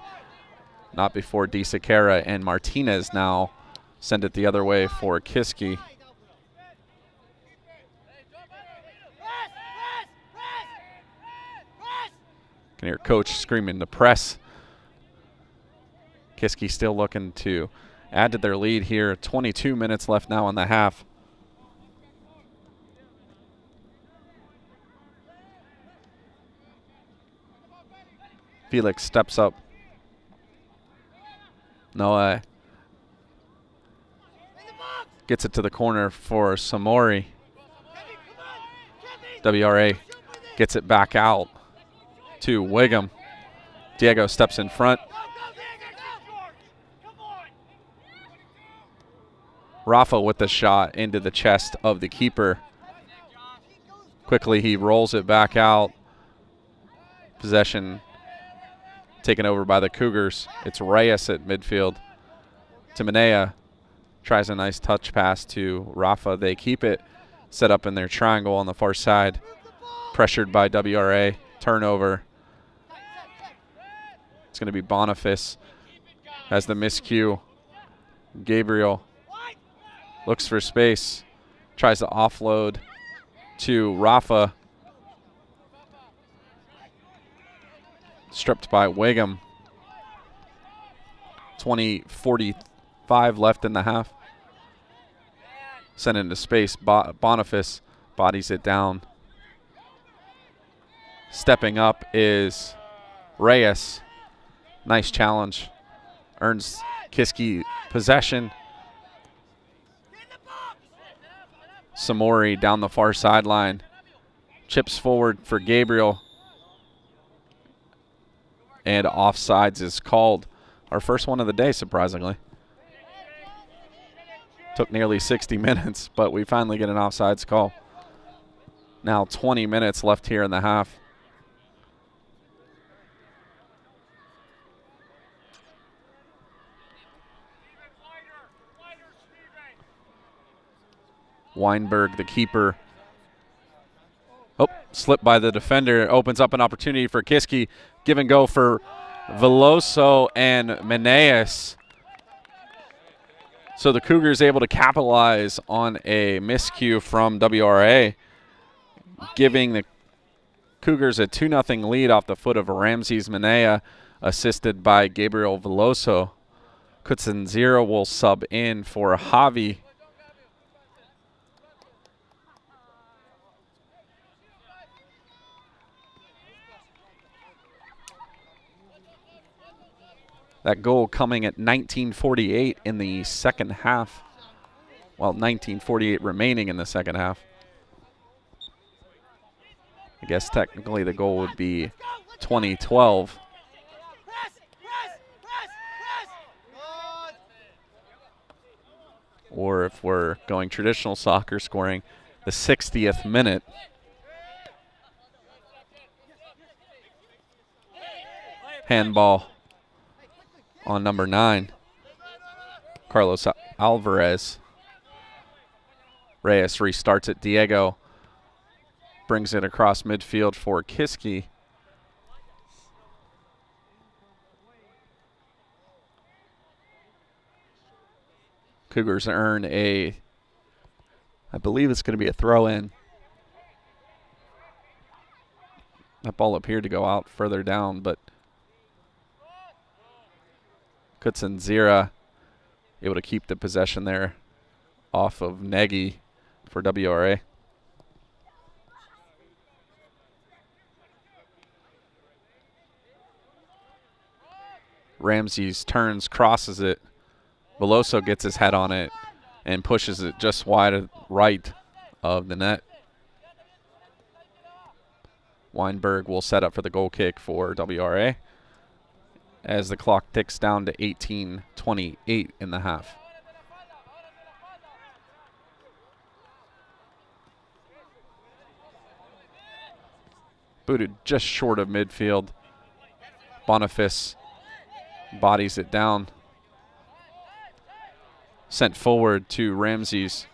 Not before DeSiqueira and Martinez now send it the other way for Kiski. Can hear coach screaming to press. Kiski still looking to add to their lead here. 22 minutes left now in the half. Felix steps up. Noah gets it to the corner for Samori. WRA gets it back out to Wiggum. Diego steps in front. Rafa with the shot into the chest of the keeper. Quickly he rolls it back out. Possession taken over by the Cougars. It's Reyes at midfield. Timonea tries a nice touch pass to Rafa. They keep it set up in their triangle on the far side. Pressured by WRA. Turnover. It's going to be Boniface as the miscue. Gabriel looks for space. Tries to offload to Rafa. Stripped by Wiggum. 20:45 left in the half. Sent into space. Boniface bodies it down. Stepping up is Reyes. Nice challenge. Earns Kiski possession. Samori down the far sideline. Chips forward for Gabriel. And offsides is called. Our first one of the day, surprisingly. Took nearly 60 minutes, but we finally get an offsides call. Now 20 minutes left here in the half. Weinberg, the keeper. Oh, slipped by the defender. It opens up an opportunity for Kiski. Give and go for Veloso and Meneas. So the Cougars able to capitalize on a miscue from WRA, giving the Cougars a 2-0 lead off the foot of Ramses Menea, assisted by Gabriel Veloso. Kutsinzira will sub in for Javi. That goal coming at 19:48 in the second half. Well, 19:48 remaining in the second half. I guess technically the goal would be 2012. Or if we're going traditional soccer, scoring the 60th minute. Handball on number 9, Carlos Alvarez. Reyes restarts it. Diego brings it across midfield for Kiski. Cougars earn I believe it's going to be a throw-in. That ball appeared to go out further down, but Kutsinzira able to keep the possession there off of Nagy for WRA. Ramses turns, crosses it. Veloso gets his head on it and pushes it just wide right of the net. Weinberg will set up for the goal kick for WRA as the clock ticks down to 18:28 in the half. Booted just short of midfield. Boniface bodies it down. Sent forward to Ramses.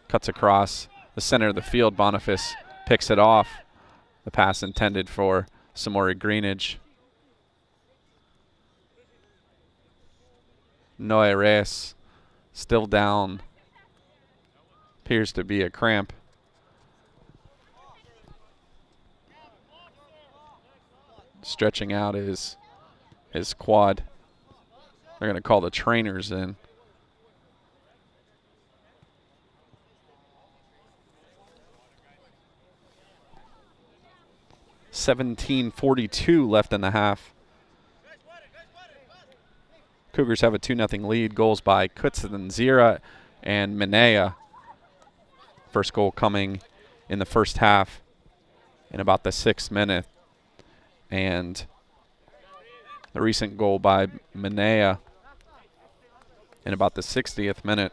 Cuts across the center of the field. Boniface picks it off. The pass intended for Samori Greenidge. Noe Reyes still down. Appears to be a cramp. Stretching out his quad. They're going to call the trainers in. .17:42 left in the half. Cougars have a 2-0 lead. Goals by Kutsinzira and Minea. First goal coming in the first half in about the 6th minute. And the recent goal by Minea in about the 60th minute.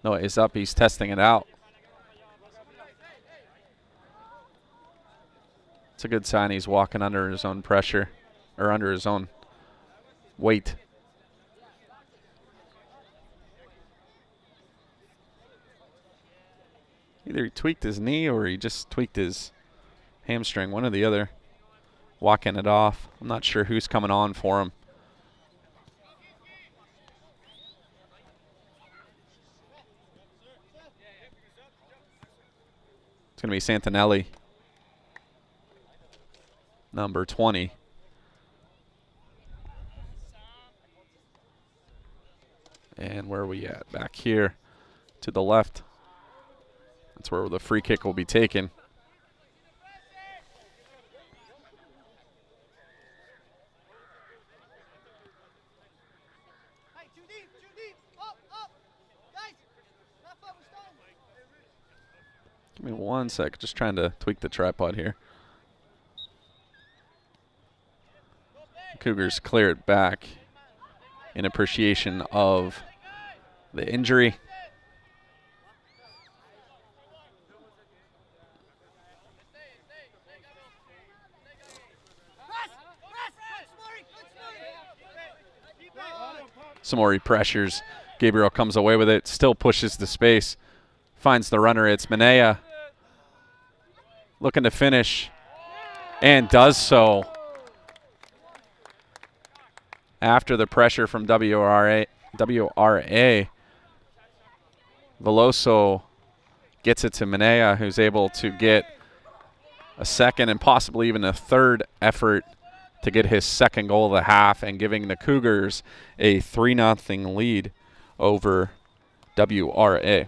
No, it's up. He's testing it out. It's a good sign he's walking under his own pressure, or under his own weight. Either he tweaked his knee or he just tweaked his hamstring, one or the other. Walking it off. I'm not sure who's coming on for him. It's going to be Santinelli, number 20. And where are we at? Back here to the left. That's where the free kick will be taken. Give me 1 sec. Just trying to tweak the tripod here. Cougars clear it back in appreciation of the injury. Samori pressures. Gabriel comes away with it, still pushes the space, finds the runner. It's Minea looking to finish and does so. After the pressure from WRA, Veloso gets it to Minea, who's able to get a second and possibly even a third effort to get his second goal of the half, and giving the Cougars a 3-0 lead over WRA.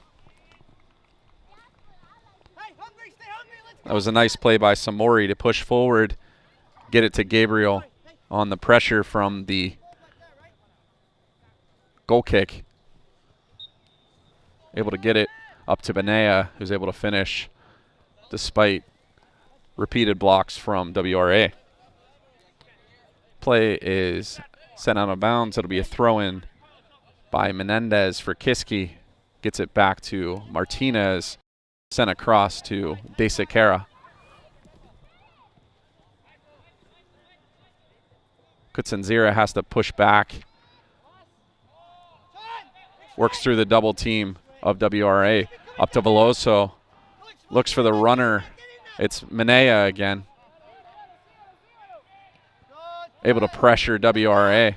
That was a nice play by Samori to push forward, get it to Gabriel on the pressure from the goal kick. Able to get it up to Minea, who's able to finish despite repeated blocks from WRA. Play is sent out of bounds. It'll be a throw-in by Menendez for Kiski. Gets it back to Martinez. Sent across to De Sequeira. Kutsinzira has to push back. Works through the double team of WRA. Up to Veloso. Looks for the runner. It's Minea again. Able to pressure WRA.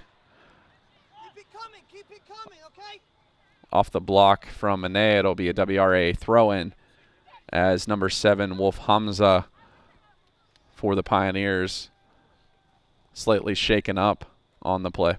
Off the block from Minea, it'll be a WRA throw-in as number 7, Wolf Hamza for the Pioneers, slightly shaken up on the play.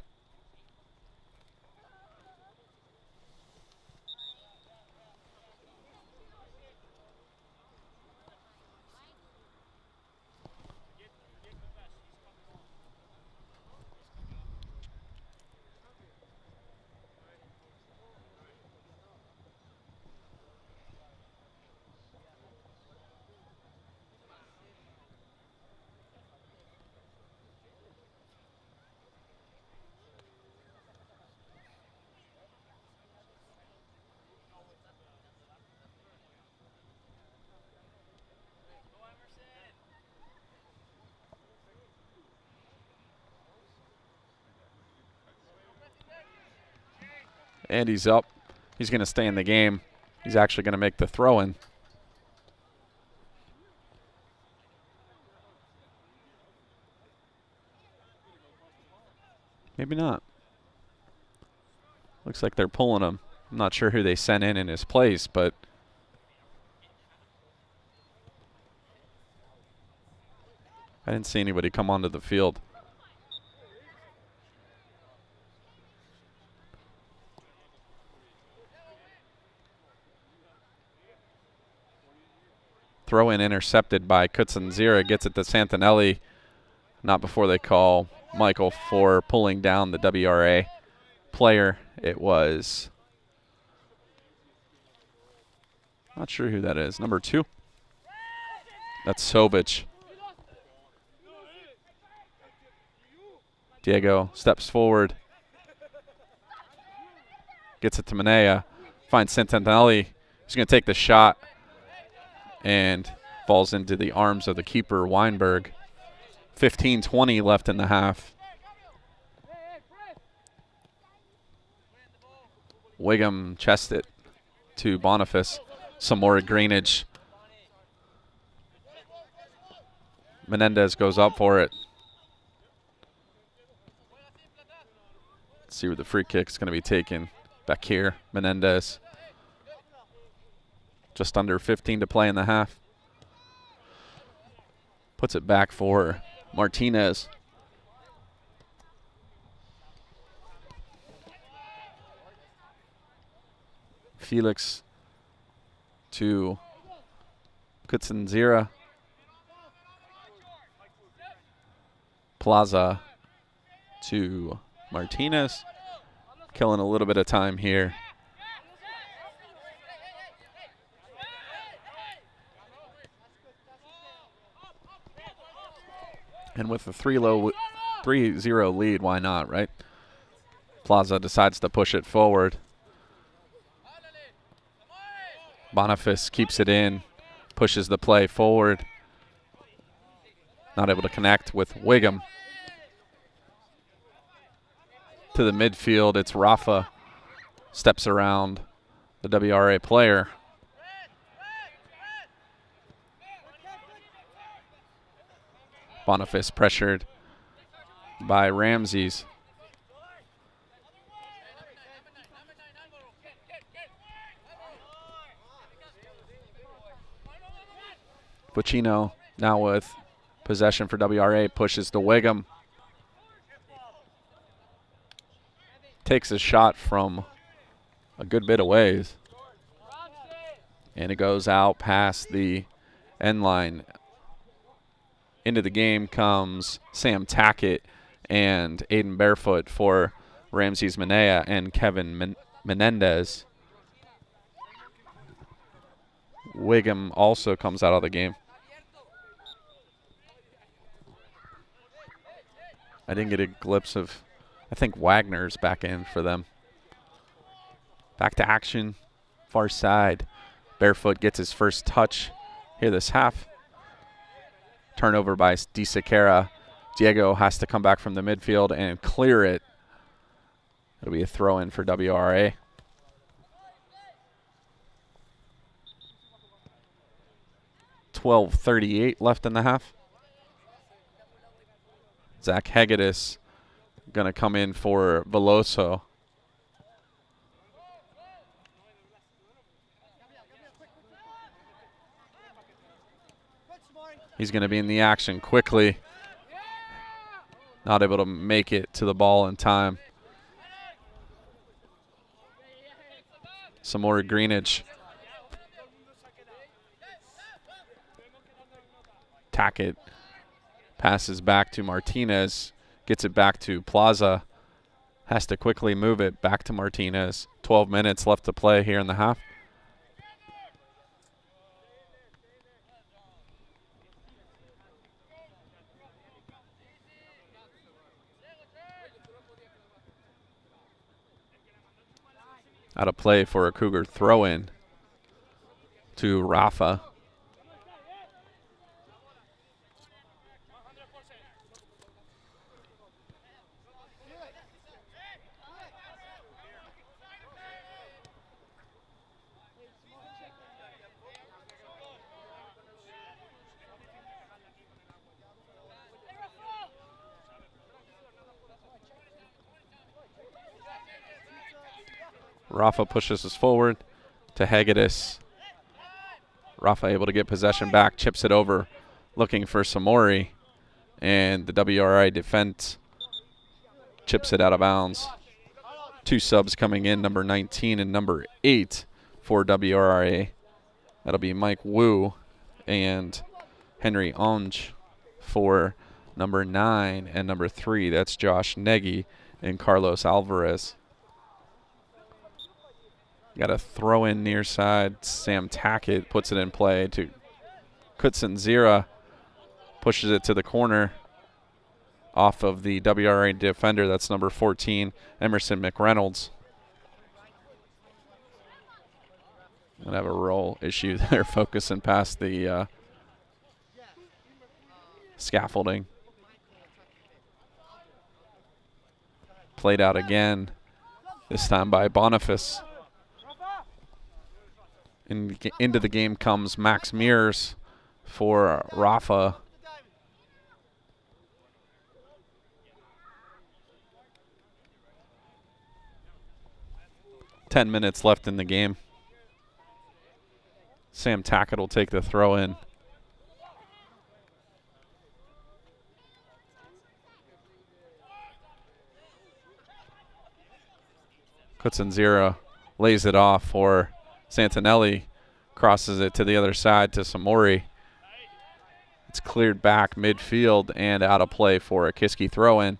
And he's up. He's going to stay in the game. He's actually going to make the throw in. Maybe not. Looks like they're pulling him. I'm not sure who they sent in his place, but I didn't see anybody come onto the field. Throw in intercepted by Kutsanzira. Gets it to Santinelli. Not before they call Michael for pulling down the WRA player. It was, not sure who that is. Number 2. That's Sobic. Diego steps forward. Gets it to Manea. Finds Santinelli. He's going to take the shot and falls into the arms of the keeper, Weinberg. 15-20 left in the half. Wiggum chests it to Boniface. Some more greenage. Menendez goes up for it. Let's see where the free kick's going to be taken. Back here, Menendez. Just under 15 to play in the half. Puts it back for Martinez. Felix to Kutsanzira. Plaza to Martinez. Killing a little bit of time here. And with a 3-0 lead, why not, right? Plaza decides to push it forward. Boniface keeps it in, pushes the play forward. Not able to connect with Wiggum. To the midfield, it's Rafa. Steps around the WRA player. Boniface pressured by Ramses. Buccino now with possession for WRA, pushes to Wiggum. Takes a shot from a good bit of ways. And it goes out past the end line. Into the game comes Sam Tackett and Aiden Barefoot for Ramses Manea and Kevin Menendez. Wiggum also comes out of the game. I didn't get a glimpse of, I think Wagner's back in for them. Back to action, far side. Barefoot gets his first touch here this half. Turnover by DeSiqueira. Diego has to come back from the midfield and clear it. It'll be a throw in for WRA. .38 left in the half. Zach Hegedus going to come in for Veloso. He's going to be in the action quickly. Not able to make it to the ball in time. Some more greenage. Tackett passes back to Martinez. Gets it back to Plaza. Has to quickly move it back to Martinez. 12 minutes left to play here in the half. Out of play for a Cougar throw-in to Rafa. Rafa pushes us forward to Hegedus. Rafa able to get possession back, chips it over, looking for Samori. And the WRI defense chips it out of bounds. 2 subs coming in, number 19 and number 8 for WRA. That'll be Mike Wu and Henry Onge for number 9 and number 3. That's Josh Nagy and Carlos Alvarez. Got a throw in near side. Sam Tackett puts it in play to Kutsin Zira. Pushes it to the corner off of the WRA defender. That's number 14, Emerson McReynolds. Gonna have a roll issue there, focusing past the scaffolding. Played out again, this time by Boniface. Into the game comes Max Mears for Rafa. Ten minutes left in the game. Sam Tackett will take the throw in. Kutsinzira lays it off for Santinelli, crosses it to the other side to Samori. It's cleared back midfield and out of play for a Kiski throw-in.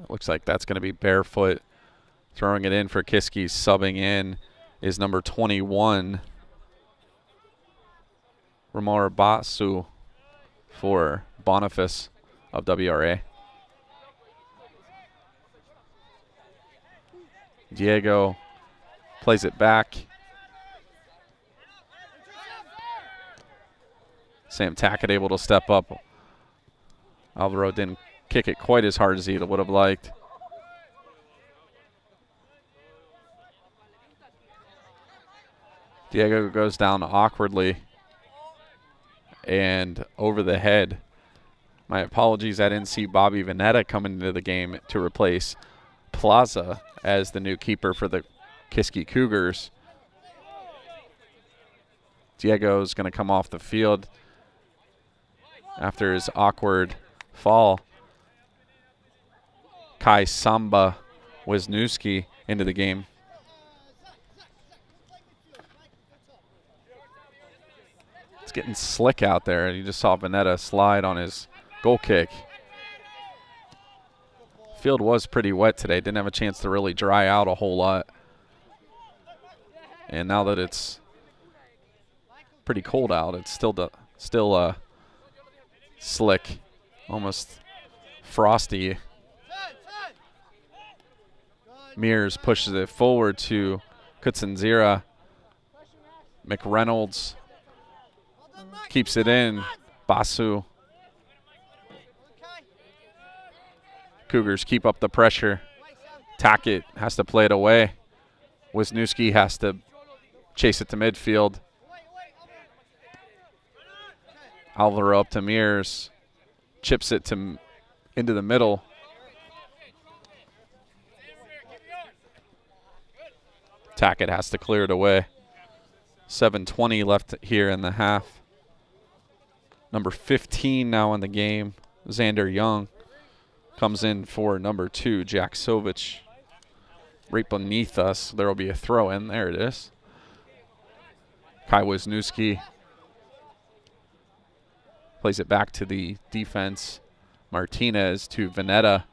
Looks like that's going to be Barefoot throwing it in for Kiski. Subbing in is number 21, Ramar Basu for Boniface of WRA. Diego plays it back. Sam Tackett able to step up. Alvaro didn't kick it quite as hard as he would have liked. Diego goes down awkwardly and over the head. My apologies, I didn't see Bobby Veneta coming into the game to replace Plaza as the new keeper for the Kiski Cougars. Diego's going to come off the field after his awkward fall. Kai Samba Wisniewski into the game. It's getting slick out there. You just saw Veneta slide on his goal kick. Field was pretty wet today. Didn't have a chance to really dry out a whole lot. And now that it's pretty cold out, it's still slick, almost frosty. Mears pushes it forward to Kutsinzira. McReynolds keeps it in. Basu. Cougars keep up the pressure. Tackett has to play it away. Wisniewski has to chase it to midfield. Alvaro up to Mears. Chips it into the middle. Tackett has to clear it away. 7:20 left here in the half. Number 15 now in the game, Xander Young, comes in for number 2, Jack Sovich. Right beneath us, there will be a throw in. There it is. Kai Wisniewski plays it back to the defense. Martinez to Veneta.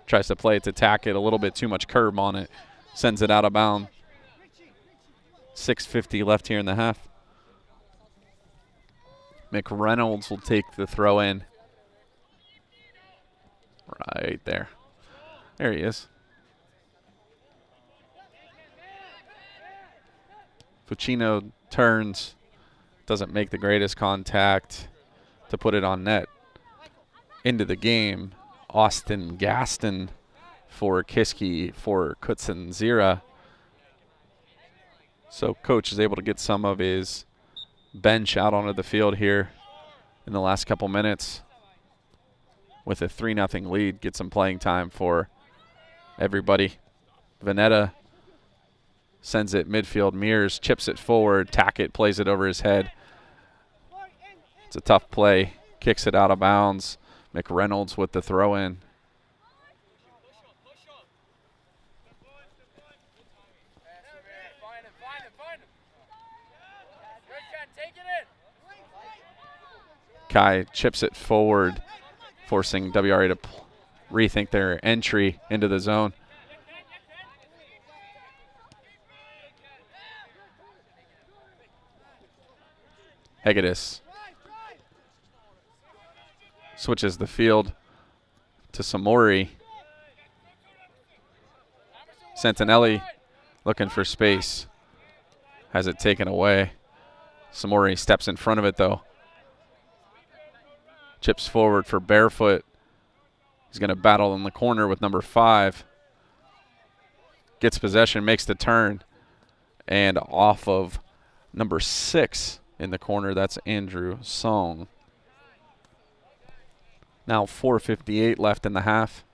Tries to play it to Tackett, a little bit too much curb on it. Sends it out of bounds. 6:50 left here in the half. McReynolds will take the throw in. Right there. There he is. Fucino turns. Doesn't make the greatest contact to put it on net. Into the game, Austin Gaston for Kiski for Kutsinzira. So coach is able to get some of his bench out onto the field here in the last couple minutes with a 3-0 lead. Get some playing time for everybody. Veneta sends it midfield. Mears chips it forward. Tackett plays it over his head. It's a tough play. Kicks it out of bounds. McReynolds with the throw in. Kai chips it forward, forcing WRA to rethink their entry into the zone. Hegedus switches the field to Samori. Santinelli looking for space. Has it taken away. Samori steps in front of it, though. Chips forward for Barefoot. He's going to battle in the corner with number 5. Gets possession, makes the turn, and off of number 6 in the corner. That's Andrew Song. Now 4:58 left in the half.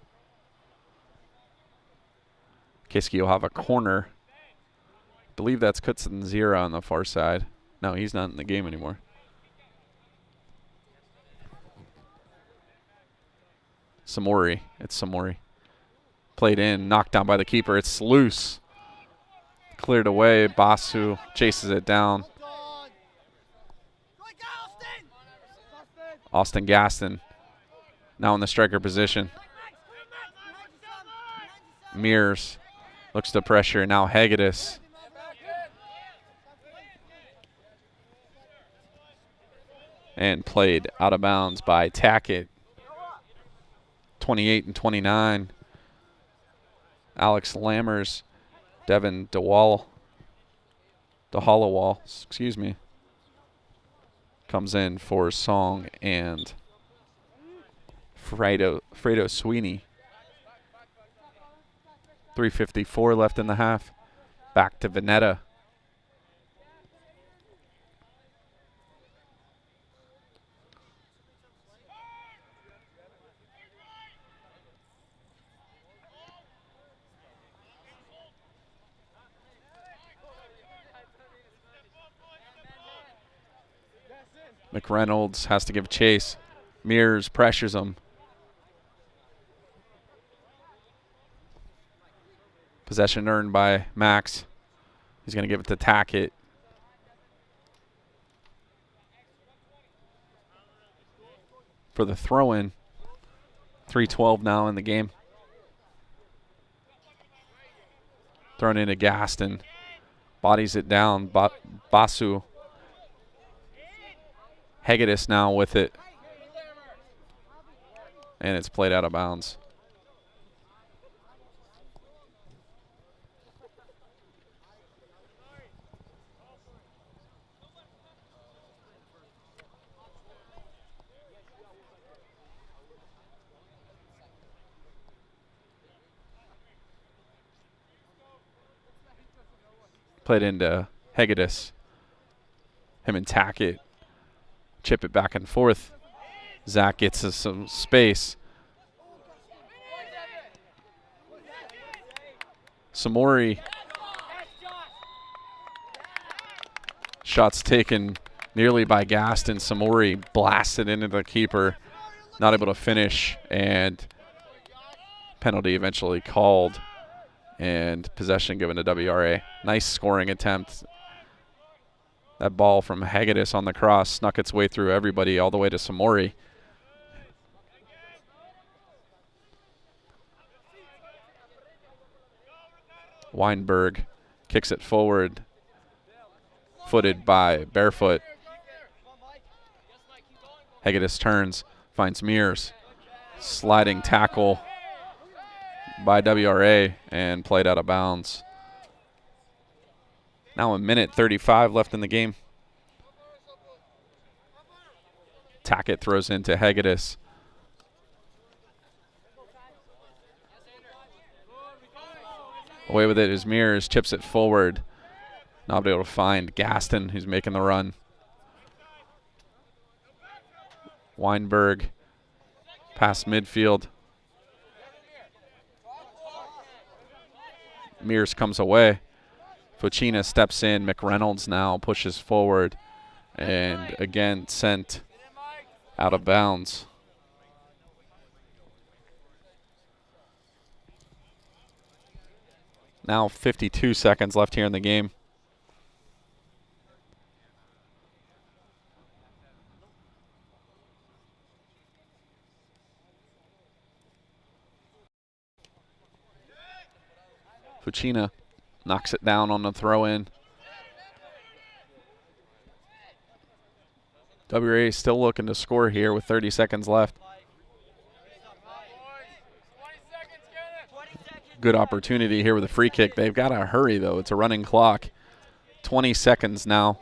Kiski will have a corner. I believe that's Kutsin Zira on the far side. No, he's not in the game anymore. Samori. It's Samori. Played in, knocked down by the keeper. It's loose. Cleared away. Basu chases it down. Austin Gaston now in the striker position. Mears looks to pressure. Now Hegedus. And played out of bounds by Tackett. 28 and 29. Alex Lammers, Devin DeHolowall, excuse me, comes in for Song and Fredo Sweeney. 3:54 left in the half. Back to Veneta. McReynolds has to give chase. Mears pressures him. Possession earned by Max. He's going to give it to Tackett. For the throw-in. 3:12 now in the game. Thrown into Gaston. Bodies it down. Basu. Hegedus now with it. And it's played out of bounds. Played into Hegedus. Him and Tackett. Chip it back and forth. Zach gets us some space. Samori. Shots taken nearly by Gaston. Samori blasted into the keeper. Not able to finish, and penalty eventually called. And possession given to WRA. Nice scoring attempt. That ball from Hegedus on the cross snuck its way through everybody all the way to Samori. Weinberg kicks it forward. Footed by Barefoot. Hegedus turns, finds Mears. Sliding tackle by WRA and played out of bounds. Now a minute 35 left in the game. Tackett throws into Hegedus. Away with it is Mears, chips it forward. Not able to find Gaston, who's making the run. Weinberg past midfield. Mears comes away. Fucina steps in. McReynolds now pushes forward and again sent out of bounds. Now 52 seconds left here in the game. Fucina knocks it down on the throw-in. WRA still looking to score here with 30 seconds left. Good opportunity here with a free kick. They've got to hurry, though. It's a running clock. 20 seconds now.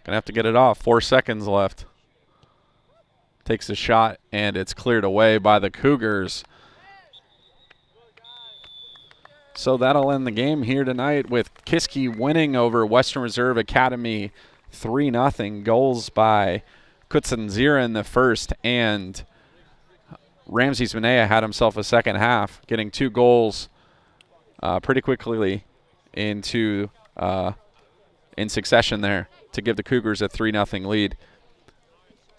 Gonna have to get it off. 4 seconds left. Takes a shot, and it's cleared away by the Cougars. So that'll end the game here tonight with Kiski winning over Western Reserve Academy 3-0. Goals by Kutsanzira in the first, and Ramses Manea had himself a second half, getting 2 goals pretty quickly into in succession there to give the Cougars a 3-0 lead.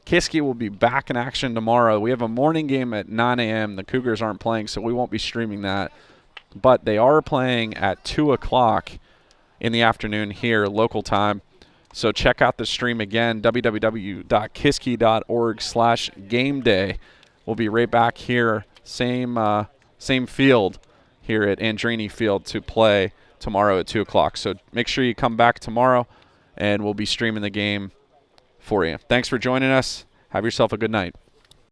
Kiski will be back in action tomorrow. We have a morning game at 9 a.m. The Cougars aren't playing, so we won't be streaming that. But they are playing at 2 o'clock in the afternoon here, local time. So check out the stream again, www.kiski.org/gameday. We'll be right back here, same field here at Andrini Field to play tomorrow at 2 o'clock. So make sure you come back tomorrow, and we'll be streaming the game for you. Thanks for joining us. Have yourself a good night.